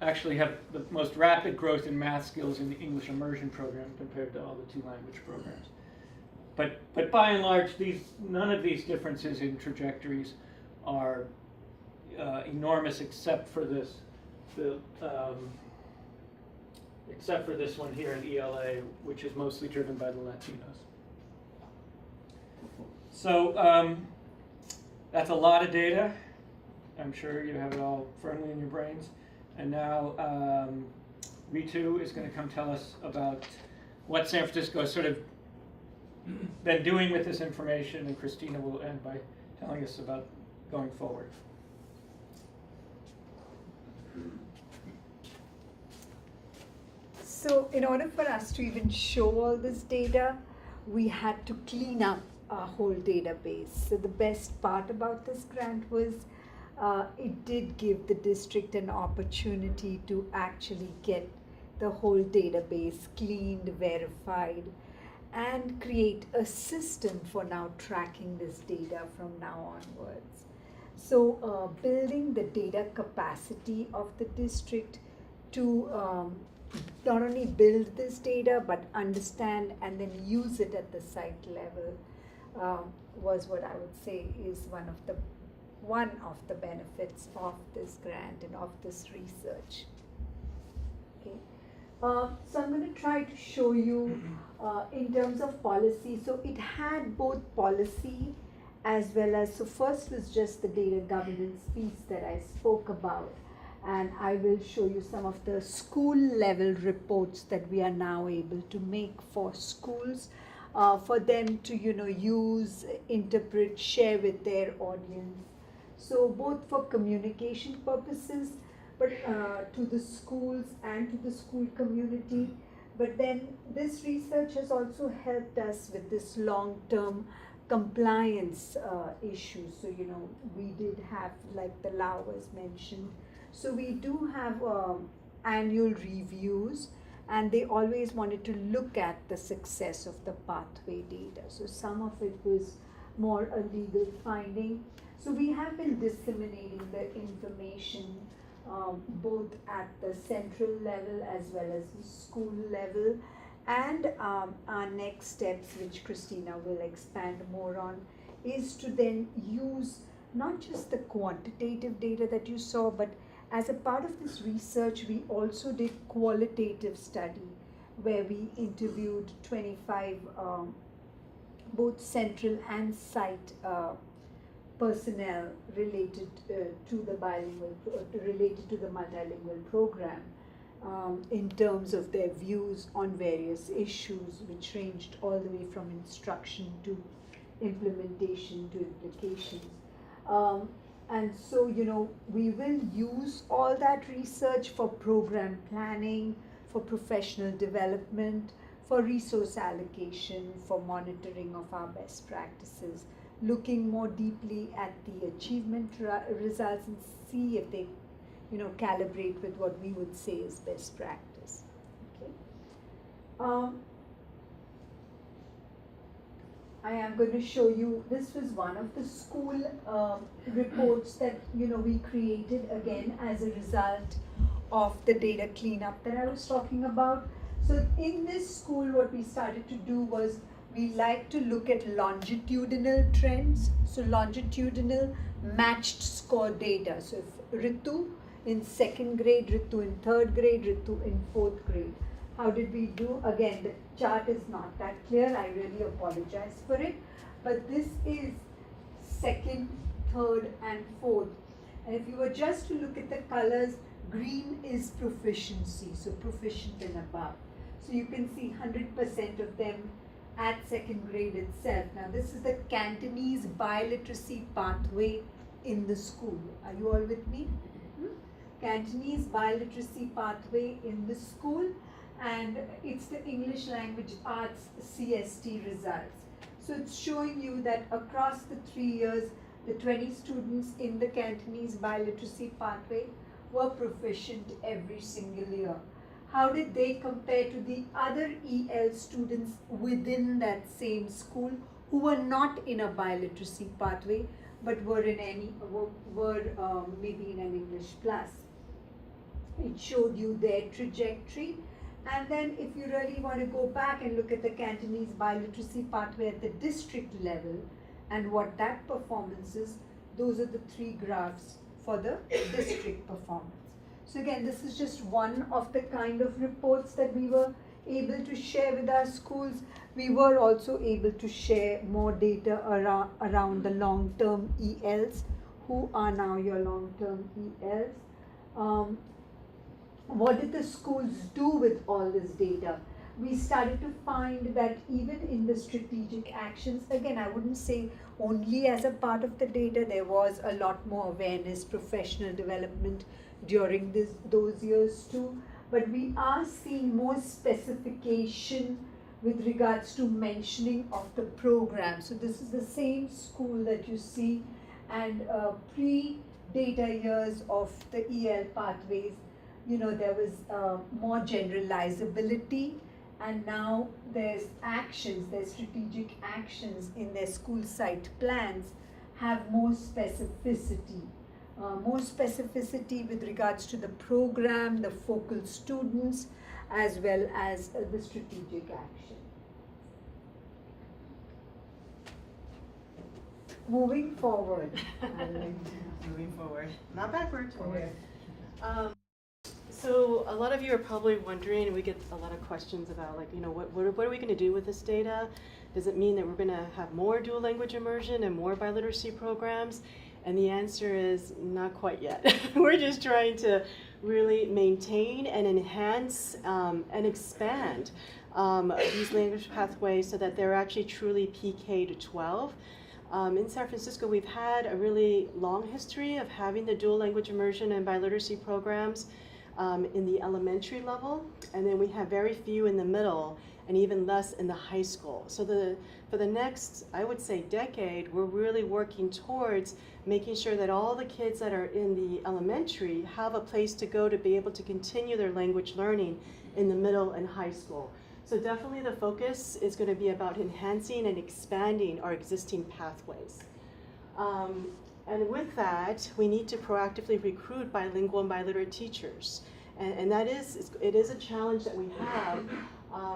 actually have the most rapid growth in math skills in the English Immersion program compared to all the 2 language programs. But by and large, none of these differences in trajectories are enormous except for this one here in ELA, which is mostly driven by the Latinos. So that's a lot of data. I'm sure you have it all firmly in your brains. And now Ritu is going to come tell us about what San Francisco has sort of been doing with this information, and Christina will end by telling us about going forward. So in order for us to even show all this data, we had to clean up our whole database. So the best part about this grant was it did give the district an opportunity to actually get the whole database cleaned, verified, and create a system for now tracking this data from now onwards. So building the data capacity of the district to not only build this data but understand and then use it at the site level was what I would say is one of the benefits of this grant and of this research. Okay. So I'm going to try to show you in terms of policy. So it had both policy as well as, so first was just the data governance piece that I spoke about. And I will show you some of the school level reports that we are now able to make for schools, for them to use, interpret, share with their audience. So both for communication purposes, but to the schools and to the school community. But then this research has also helped us with this long-term compliance issues. So we did have, like the law was mentioned. So we do have annual reviews, and they always wanted to look at the success of the pathway data. So some of it was more a legal finding. So we have been disseminating the information both at the central level as well as the school level. And our next steps, which Christina will expand more on, is to then use not just the quantitative data that you saw, but as a part of this research, we also did qualitative study where we interviewed 25 both central and site personnel related to the multilingual program in terms of their views on various issues, which ranged all the way from instruction to implementation to implications. And so, we will use all that research for program planning, for professional development, for resource allocation, for monitoring of our best practices, looking more deeply at the achievement results and see if they, calibrate with what we would say is best practice. Okay. I am going to show you, this was one of the school reports that we created again as a result of the data cleanup that I was talking about. So in this school, what we started to do was we like to look at longitudinal trends. So longitudinal matched score data. So if Ritu in 2nd grade, Ritu in 3rd grade, Ritu in 4th grade. How did we do? Again, the chart is not that clear. I really apologize for it. But this is 2nd, 3rd, and 4th. And if you were just to look at the colors, green is proficiency, so proficient and above. So you can see 100% of them at 2nd grade itself. Now this is the Cantonese biliteracy pathway in the school. Are you all with me? Cantonese biliteracy pathway in the school. And it's the English Language Arts CST results. So it's showing you that across the 3 years, the 20 students in the Cantonese biliteracy pathway were proficient every single year. How did they compare to the other EL students within that same school who were not in a biliteracy pathway but were in maybe in an English Plus? It showed you their trajectory. And then if you really want to go back and look at the Cantonese biliteracy pathway at the district level and what that performance is, those are the 3 graphs for the district performance. So again, this is just one of the kind of reports that we were able to share with our schools. We were also able to share more data around the long-term ELs, who are now your long-term ELs. What did the schools do with all this data? We started to find that even in the strategic actions, again, I wouldn't say only as a part of the data, there was a lot more awareness, professional development during those years too, but we are seeing more specification with regards to mentioning of the program. So this is the same school that you see, and pre-data years of the EL pathways, there was more generalizability, and now there's actions, there's strategic actions in their school site plans have more specificity. More specificity with regards to the program, the focal students, as well as the strategic action. Moving forward. Moving forward, not backwards, forward. So a lot of you are probably wondering, and we get a lot of questions about, like, you know, what are we going to do with this data? Does it mean that we're going to have more dual language immersion and more biliteracy programs? And the answer is not quite yet. We're just trying to really maintain and enhance and expand these language pathways so that they're actually truly PK to 12. In San Francisco, we've had a really long history of having the dual language immersion and biliteracy programs in the elementary level, and then we have very few in the middle and even less in the high school. So for the next, I would say, decade, we're really working towards making sure that all the kids that are in the elementary have a place to go to be able to continue their language learning in the middle and high school. So definitely the focus is going to be about enhancing and expanding our existing pathways. And with that, we need to proactively recruit bilingual and biliterate teachers. And it is a challenge that we have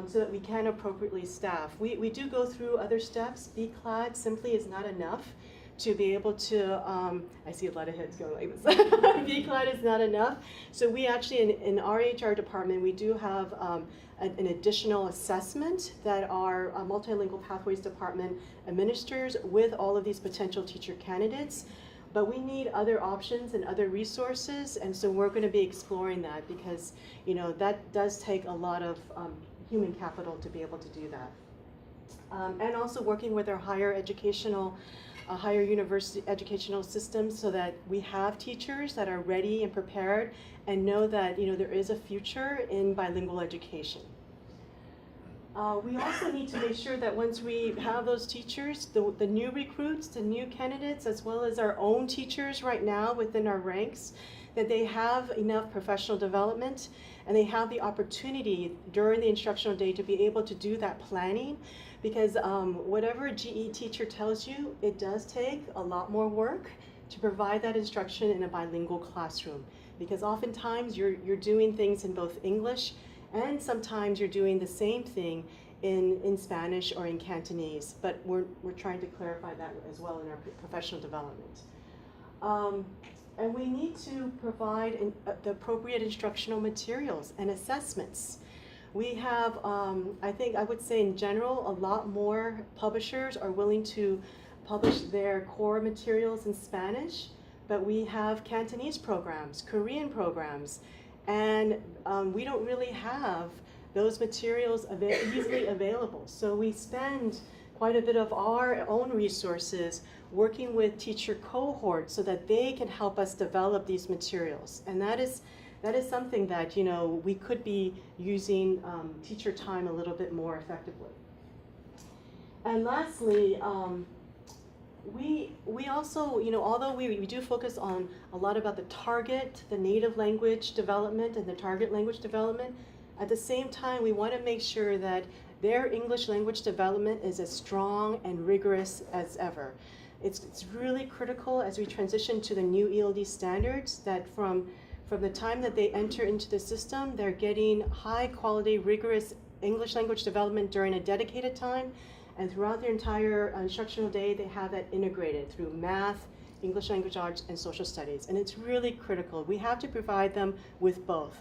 so that we can appropriately staff. We do go through other steps. BCLAD simply is not enough to be able to, I see a lot of heads going like this. BCLAD is not enough. So we actually, in our HR department, we do have an additional assessment that our Multilingual Pathways Department administers with all of these potential teacher candidates. But we need other options and other resources, and so we're going to be exploring that because, you know, that does take a lot of human capital to be able to do that. And also working with our higher university educational systems so that we have teachers that are ready and prepared and know that, you know, there is a future in bilingual education. We also need to make sure that once we have those teachers, the new recruits, the new candidates, as well as our own teachers right now within our ranks, that they have enough professional development and they have the opportunity during the instructional day to be able to do that planning. Because whatever a GE teacher tells you, it does take a lot more work to provide that instruction in a bilingual classroom. Because oftentimes you're doing things in both English and sometimes you're doing the same thing in Spanish or in Cantonese, but we're trying to clarify that as well in our professional development. And we need to provide the appropriate instructional materials and assessments. We have, I would say in general, a lot more publishers are willing to publish their core materials in Spanish, but we have Cantonese programs, Korean programs, and we don't really have those materials easily available. So we spend quite a bit of our own resources working with teacher cohorts so that they can help us develop these materials. And that is something that, you know, we could be using teacher time a little bit more effectively. And lastly, we also, you know, although we do focus on a lot about the target, the native language development and the target language development, at the same time we want to make sure that their English language development is as strong and rigorous as ever. It's really critical as we transition to the new ELD standards that from the time that they enter into the system, they're getting high quality, rigorous English language development during a dedicated time. And throughout their entire instructional day, they have that integrated through math, English language arts, and social studies. And it's really critical. We have to provide them with both.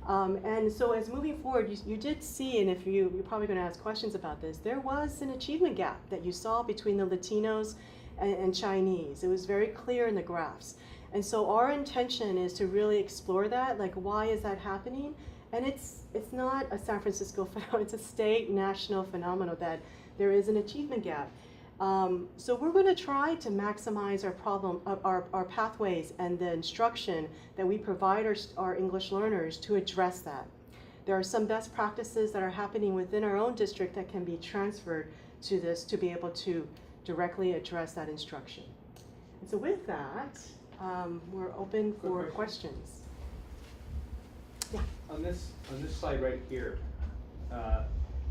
And so as moving forward, you did see, and if you're probably going to ask questions about this, there was an achievement gap that you saw between the Latinos and Chinese. It was very clear in the graphs. And so our intention is to really explore that, like why is that happening? And it's not a San Francisco phenomenon, it's a state, national phenomenon that there is an achievement gap. So we're going to try to maximize our pathways and the instruction that we provide our English learners to address that. There are some best practices that are happening within our own district that can be transferred to this to be able to directly address that instruction. And so with that, we're open for questions. Yeah. On this slide right here,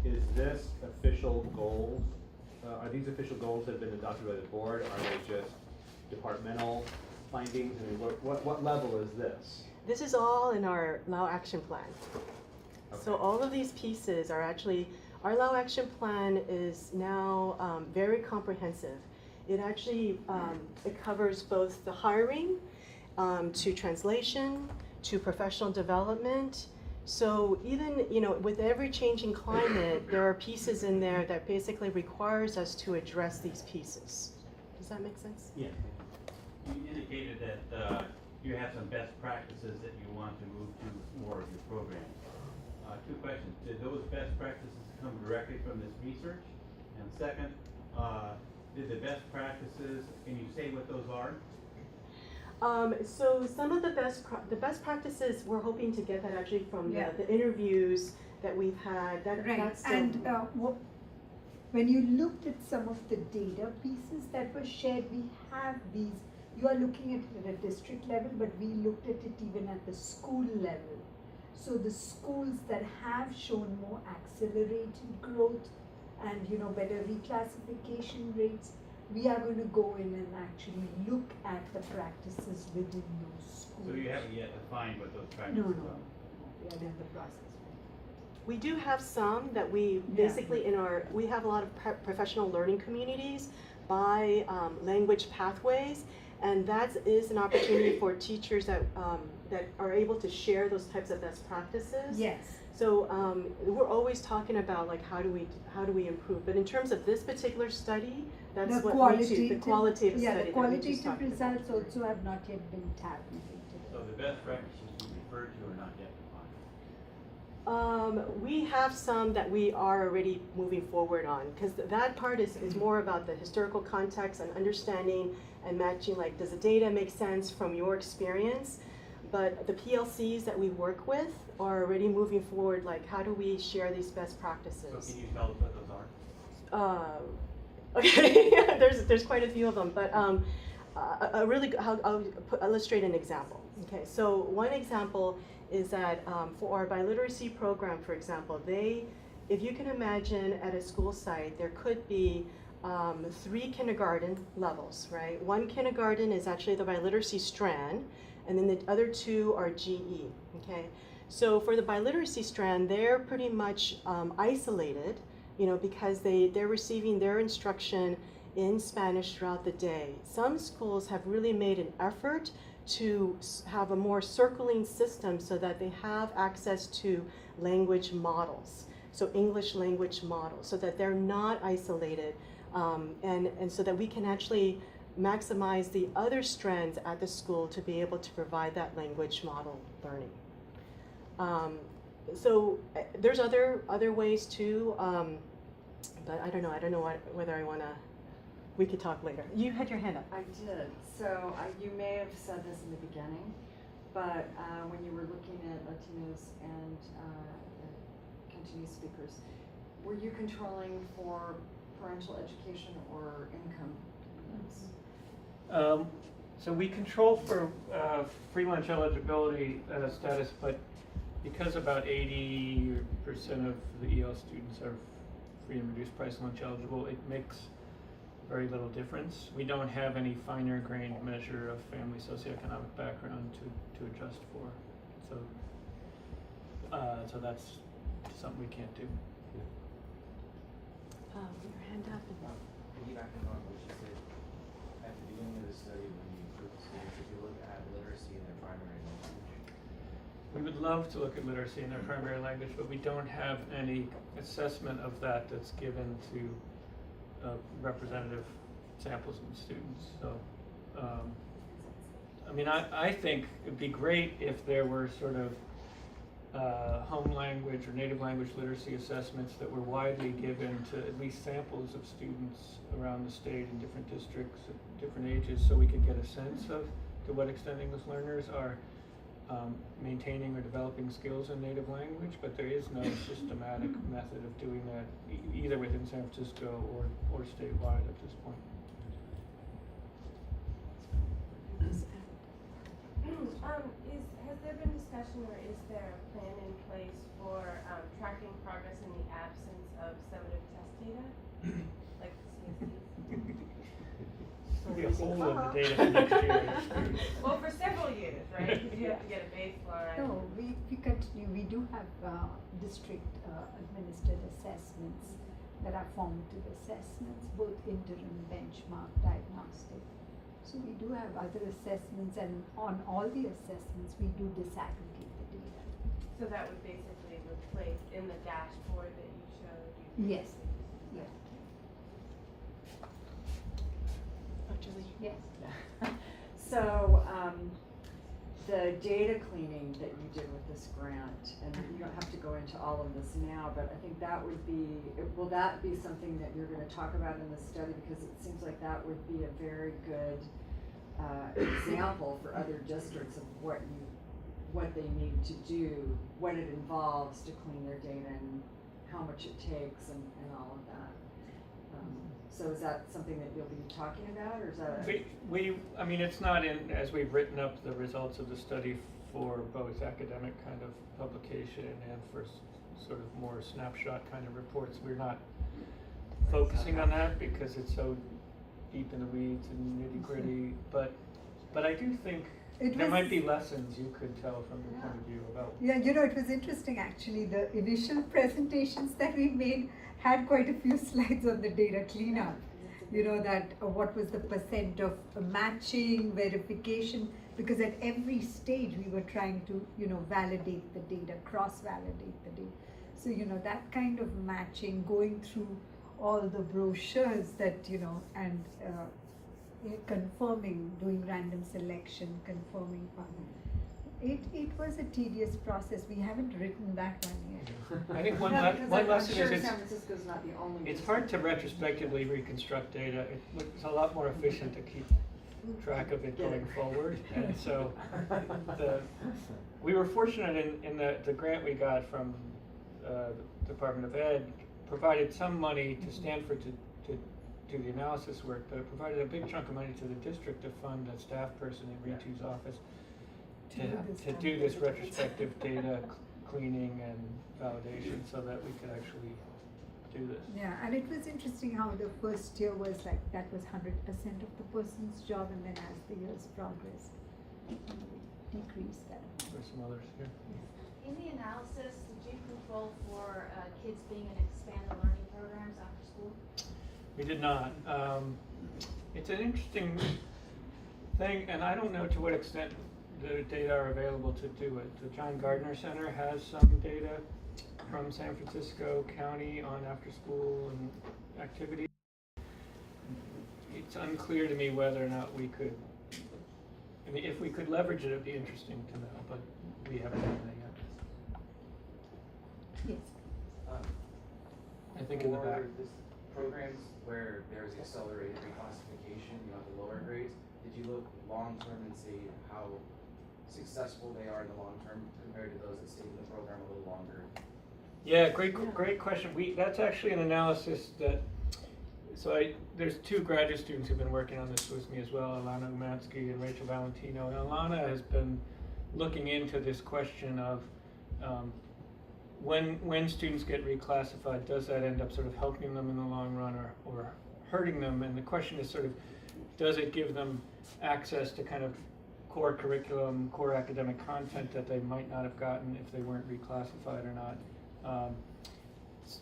is this official goals? Are these official goals that have been adopted by the board? Are they just departmental findings? I mean, what level is this? This is all in our Lao action plan. So Okay. all of these pieces are actually, our Lao action plan is now very comprehensive. It actually, it covers both the hiring, to translation, to professional development. So even, with every changing climate, there are pieces in there that basically requires us to address these pieces. Does that make sense? Yeah. You indicated that you have some best practices that you want to move to more of your program. Two questions. Did those best practices come directly from this research? And second, did the best practices, can you say what those are? So some of the best practices, we're hoping to get that actually from Yeah. the interviews that we've had. Right, That's and when you looked at some of the data pieces that were shared, we have these, you are looking at it at a district level, but we looked at it even at the school level. So the schools that have shown more accelerated growth and better reclassification rates, we are going to go in and actually look at the practices within those schools. So you haven't yet defined what those No, practices no, are? we are in the process. We do have some that we basically we have a lot of professional learning communities by language pathways, and that is an opportunity for teachers that are able to share those types of best practices. Yes. So we're always talking about like how do we improve, but in terms of this particular study, that's The what qualitative, the qualitative yeah, study the that we just qualitative talked about. results also have not yet been tabulated. So the best practices you referred to are not yet defined? We have some that we are already moving forward on, because that part is more about the historical context and understanding and matching, like, does the data make sense from your experience? But the PLCs that we work with are already moving forward, like, how do we share these best practices? So can you tell us what those are? Okay, there's quite a few of them, but I'll illustrate an example. Okay, so one example is that for our biliteracy program, for example, if you can imagine at a school site, there could be 3 kindergarten levels, right? One kindergarten is actually the biliteracy strand, and then the other 2 are GE, okay? So for the biliteracy strand, they're pretty much isolated, because they're receiving their instruction in Spanish throughout the day. Some schools have really made an effort to have a more circling system so that they have access to language models, so English language models, so that they're not isolated, and so that we can actually maximize the other strands at the school to be able to provide that language model learning. So there's other ways too, but I don't know whether I want to. We could talk later. You had your hand up. I did. So you may have said this in the beginning, but when you were looking at Latinos and Cantonese speakers, were you controlling for parental education or income? So we control for free lunch eligibility status, but because about 80% of the EL students are free and reduced price lunch eligible, it makes very little difference. We don't have any finer grained measure of family socioeconomic background to adjust for. So that's something we can't do. Your hand up. Piggybacking on what you said at the beginning of the study, when you put students, if you look at literacy in their primary language. We would love to look at literacy in their primary language, but we don't have any assessment of that that's given to representative samples of students. So, I mean, I think it'd be great if there were sort of home language or native language literacy assessments that were widely given to at least samples of students around the state in different districts at different ages, so we could get a sense of to what extent English learners are maintaining or developing skills in native language, but there is no systematic method of doing that either within San Francisco or statewide at this point. Has there been discussion or is there a plan in place for tracking progress in the absence of summative test data, like the CSDs? be a using whole of the data for next year. Well, for several years, right? Because you have to get a baseline. No, we continue. We do have district administered assessments that are formative assessments, both interim, benchmark, diagnostic. So we do have other assessments, and on all the assessments, we do disaggregate the data. So that would basically replace in the dashboard that you showed. Yes. Yes. Actually, Yes. So, the data cleaning that you did with this grant, and you don't have to go into all of this now, but I think that would be, will that be something that you're gonna talk about in the study? Because it seems like that would be a very good example for other districts of what they need to do, what it involves to clean their data, and how much it takes, and all of that. So is that something that you'll be talking about, or is that? I mean, it's not in, as we've written up the results of the study for both academic kind of publication and for sort of more snapshot kind of reports, we're not focusing on that because it's so deep in the weeds and nitty gritty, but I do think there might be lessons you could tell from your point of view about. Yeah, it was interesting actually. The initial presentations that we made had quite a few slides on the data cleanup. That what was the percent of matching, verification, because at every stage we were trying to, validate the data, cross-validate the data. So, that kind of matching, going through all the brochures that, and confirming, doing random selection, confirming. It was a tedious process. We haven't written that one yet. I think one I'm lesson sure is San Francisco's not the only. it's hard to retrospectively reconstruct data. It's a lot more efficient to keep track of it going forward. And so we were fortunate in the grant we got from the Department of Ed provided some money to Stanford to do the analysis work, but it provided a big chunk of money to the district to fund a staff person in Ritu's office to do this retrospective data cleaning and validation so that we could actually do this. Yeah, and it was interesting how the first year was like, that was 100% of the person's job, and then as the years progressed, we decreased that. There's some others here. In the analysis, did you control for kids being in expanded learning programs after school? We did not. It's an interesting thing, and I don't know to what extent the data are available to do it. The John Gardner Center has some data from San Francisco County on after school and activities. It's unclear to me whether or not we could, I mean, if we could leverage it, it'd be interesting to know, but we haven't done that yet. Yes. I think in the back. For this programs where there's accelerated reclassification, the lower grades, did you look long-term and see how successful they are in the long term compared to those that stayed in the program a little longer? Yeah, great question. That's actually an analysis that, there's two graduate students who've been working on this with me as well, Alana Umansky and Rachel Valentino. And Alana has been looking into this question of when students get reclassified, does that end up sort of helping them in the long run or hurting them? And the question is sort of, does it give them access to kind of core curriculum, core academic content that they might not have gotten if they weren't reclassified or not?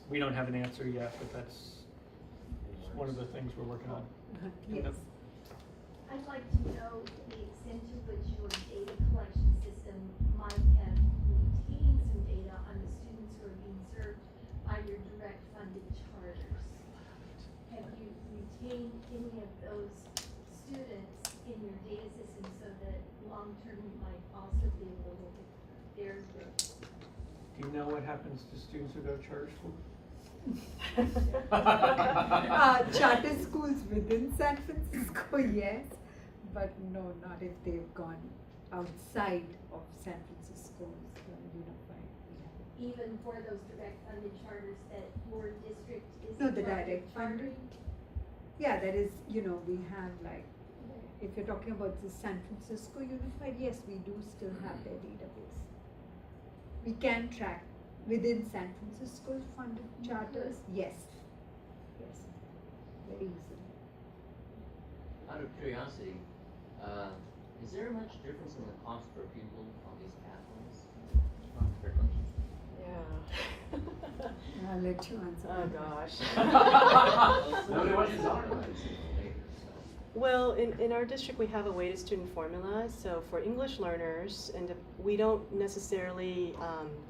We don't have an answer yet, but that's one of the things we're working on. Yes. I'd like to know the extent to which your data collection system might have retained some data on the students who are being served by your direct funded charters. Have you retained any of those students in your data system so that long-term you might also be able to look at their growth? Do you know what happens to students who go to charter school? Charter schools within San Francisco, yes, but no, not if they've gone outside of San Francisco's unified. Even for those direct funded charters that your district is No, the direct funded. Yeah, that is, we have like, if you're talking about the San Francisco Unified, yes, we do still have their database. We can track within San Francisco funded charters, yes. Yes, very easily. out of curiosity, is there much difference in the cost per pupil on these pathways? Fair question. Yeah. I'll let you answer. Oh that. gosh. Nobody wants to talk about it. Well, in our district, we have a weighted student formula. So for English learners, and we don't necessarily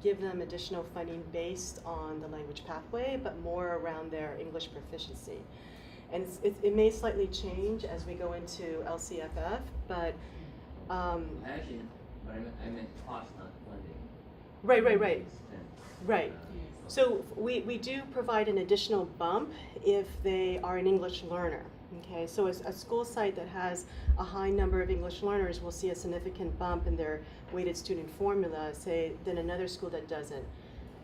give them additional funding based on the language pathway, but more around their English proficiency. And it may slightly change as we go into LCFF, but Actually, but I meant cost, not funding. Right. Right. So we do provide an additional bump if they are an English learner. Okay, so a school site that has a high number of English learners will see a significant bump in their weighted student formula, say, than another school that doesn't.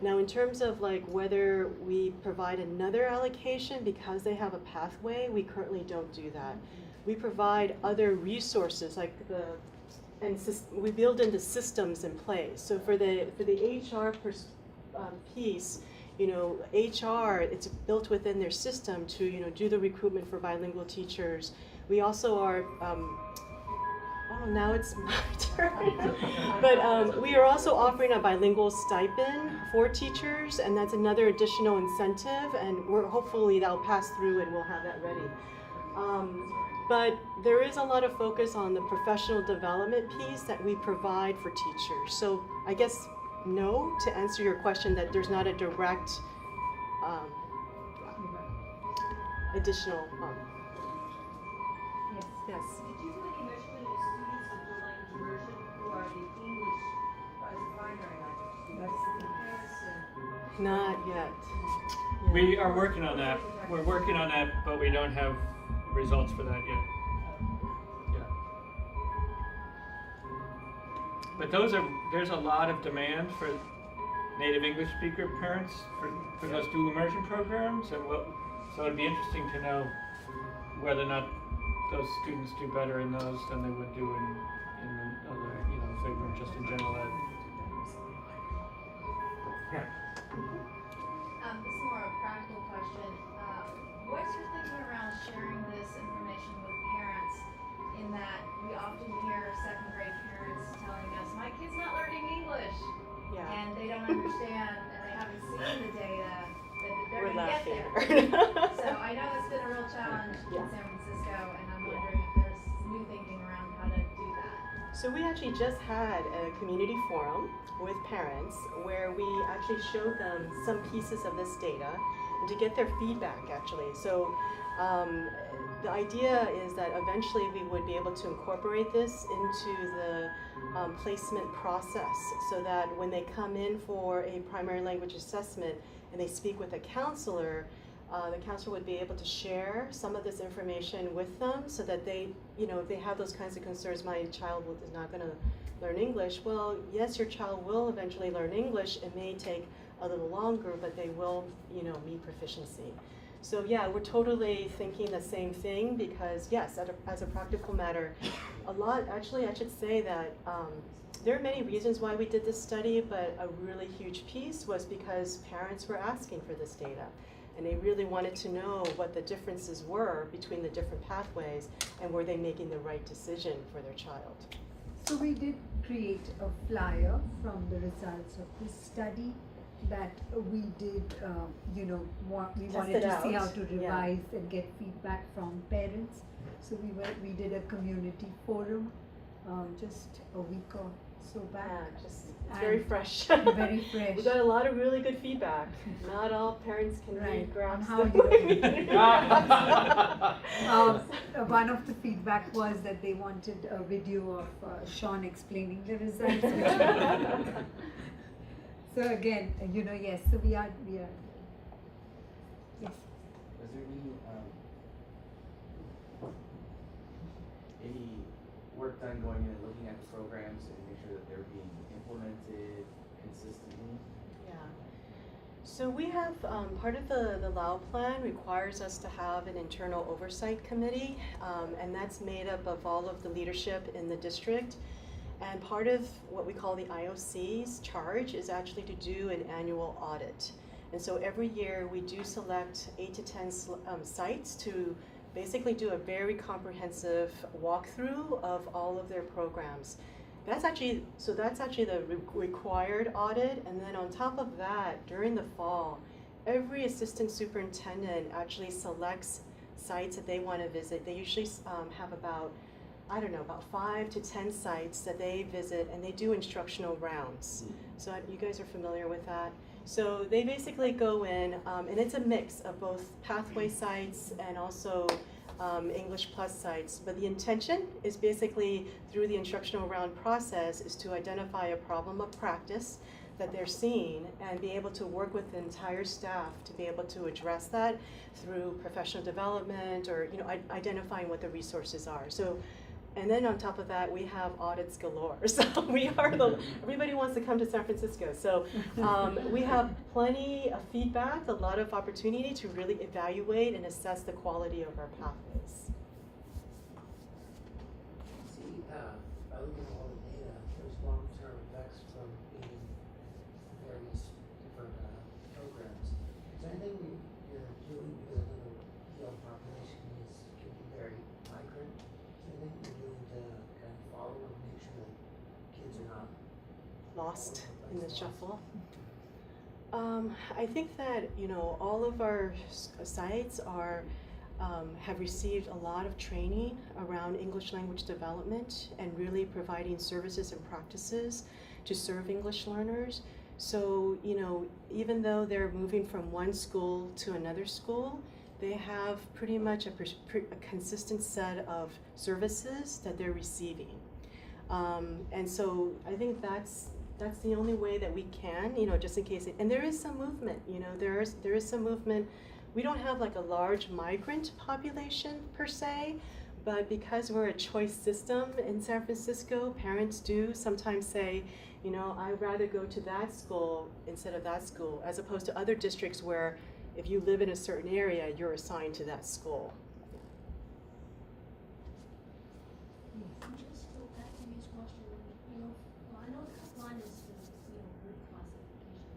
Now, in terms of like whether we provide another allocation because they have a pathway, we currently don't do that. We provide other resources like we build in the systems in place. So for the HR piece, you know, HR, it's built within their system to, you know, do the recruitment for bilingual teachers. We also are, now it's my turn. But we are also offering a bilingual stipend for teachers, and that's another additional incentive, and hopefully that'll pass through and we'll have that ready. But there is a lot of focus on the professional development piece that we provide for teachers. So I guess no, to answer your question, that there's not a direct additional Yes. Did you do any measurement of students with the language immersion who are the English as a primary language? Not yet. We are working on that. We're working on that, but we don't have results for that yet. But there's a lot of demand for native English speaker parents for those dual immersion programs, and so it'd be interesting to know whether or not those students do better in those than they would do in the other, you know, if they were just in general ed. This is more a practical question. What's your thinking around sharing this information with parents, in that we often hear second grade parents telling us, my kid's not learning English, and they don't understand, and they haven't seen the data, that they're going to get there. So I know it's been a real challenge in San Francisco, and I'm wondering if there's new thinking around how to do that. So we actually just had a community forum with parents where we actually showed them some pieces of this data and to get their feedback actually. So the idea is that eventually we would be able to incorporate this into the placement process so that when they come in for a primary language assessment and they speak with a counselor, the counselor would be able to share some of this information with them so that they, you know, if they have those kinds of concerns, my child is not going to learn English. Well, yes, your child will eventually learn English. It may take a little longer, but they will, you know, meet proficiency. So yeah, we're totally thinking the same thing because yes, as a practical matter, actually I should say that there are many reasons why we did this study, but a really huge piece was because parents were asking for this data. And they really wanted to know what the differences were between the different pathways and were they making the right decision for their child. So we did create a flyer from the results of this study that we did, we wanted to see how to revise and get feedback from parents. So we did a community forum just a week or so back. It's very fresh. Very fresh. We got a lot of really good feedback. Not all parents can read graphs. One of the feedback was that they wanted a video of Sean explaining the results. So again, yes. So we are. Yes. Is there any work done going in and looking at the programs and make sure that they're being implemented consistently? Yeah. So we have, part of the Lao plan requires us to have an internal oversight committee, and that's made up of all of the leadership in the district. And part of what we call the IOC's charge is actually to do an annual audit. And so every year we do select 8 to 10 sites to basically do a very comprehensive walkthrough of all of their programs. That's actually the required audit, and then on top of that, during the fall, every assistant superintendent actually selects sites that they want to visit. They usually have about 5 to 10 sites that they visit, and they do instructional rounds. So you guys are familiar with that. So they basically go in, and it's a mix of both pathway sites and also English Plus sites. But the intention is basically through the instructional round process is to identify a problem of practice that they're seeing and be able to work with the entire staff to be able to address that through professional development or identifying what the resources are. So, and then on top of that, we have audits galore. So everybody wants to come to San Francisco. So we have plenty of feedback, a lot of opportunity to really evaluate and assess the quality of our pathways. See, by looking at all the data, there's long-term effects from being in various different programs. Is there anything you're doing, because I know the EL population can be very migrant? Is there anything you're doing to kind of follow and make sure that kids are not lost in the shuffle? I think that all of our sites have received a lot of training around English language development and really providing services and practices to serve English learners. So even though they're moving from one school to another school, they have pretty much a consistent set of services that they're receiving. And so I think that's the only way that we can, just in case. And there is some movement, there is some movement. We don't have like a large migrant population per se, but because we're a choice system in San Francisco, parents do sometimes say, I'd rather go to that school instead of that school, as opposed to other districts where if you live in a certain area, you're assigned to that school. Just to add to his question, I know one is the reclassification,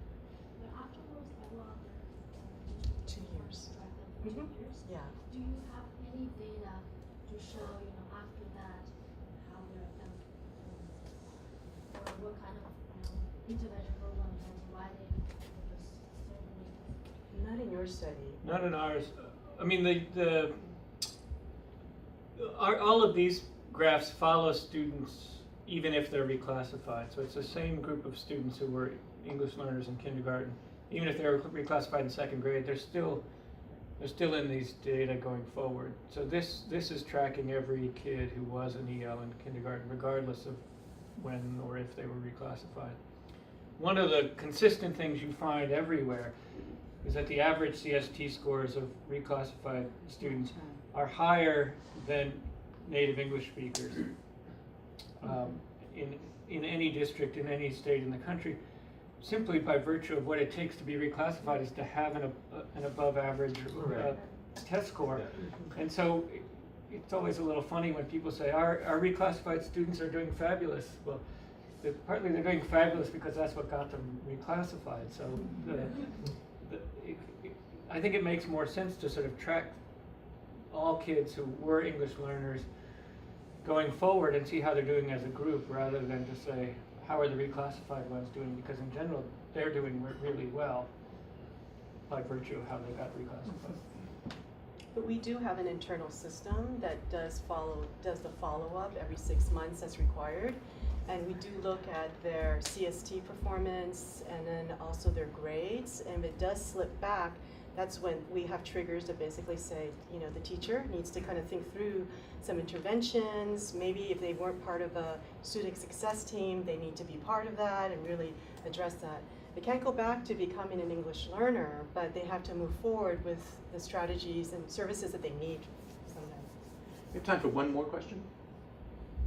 but afterwards there were other 2 years. For 2 years. Yeah. Do you have any data to show after that how they're or what kind of intervention program they're providing? Not in your study. Not in ours. I mean, all of these graphs follow students even if they're reclassified. So it's the same group of students who were English learners in kindergarten. Even if they're reclassified in second grade, they're still in these data going forward. So this is tracking every kid who was an EL in kindergarten, regardless of when or if they were reclassified. One of the consistent things you find everywhere is that the average CST scores of reclassified students are higher than native English speakers in any district, in any state in the country, simply by virtue of what it takes to be reclassified is to have an above average test score. And so it's always a little funny when people say our reclassified students are doing fabulous. Well, partly they're doing fabulous because that's what got them reclassified. So I think it makes more sense to sort of track all kids who were English learners going forward and see how they're doing as a group, rather than to say, how are the reclassified ones doing? Because in general, they're doing really well by virtue of how they got reclassified. But we do have an internal system that does the follow-up every 6 months as required. And we do look at their CST performance and then also their grades. And if it does slip back, that's when we have triggers to basically say, the teacher needs to kind of think through some interventions. Maybe if they weren't part of a student success team, they need to be part of that and really address that. They can't go back to becoming an English learner, but they have to move forward with the strategies and services that they need sometimes. We have time for one more question,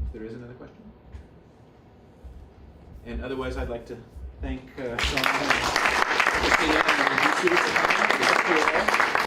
if there is another question. And otherwise, I'd like to thank Sean, Christina, and the students.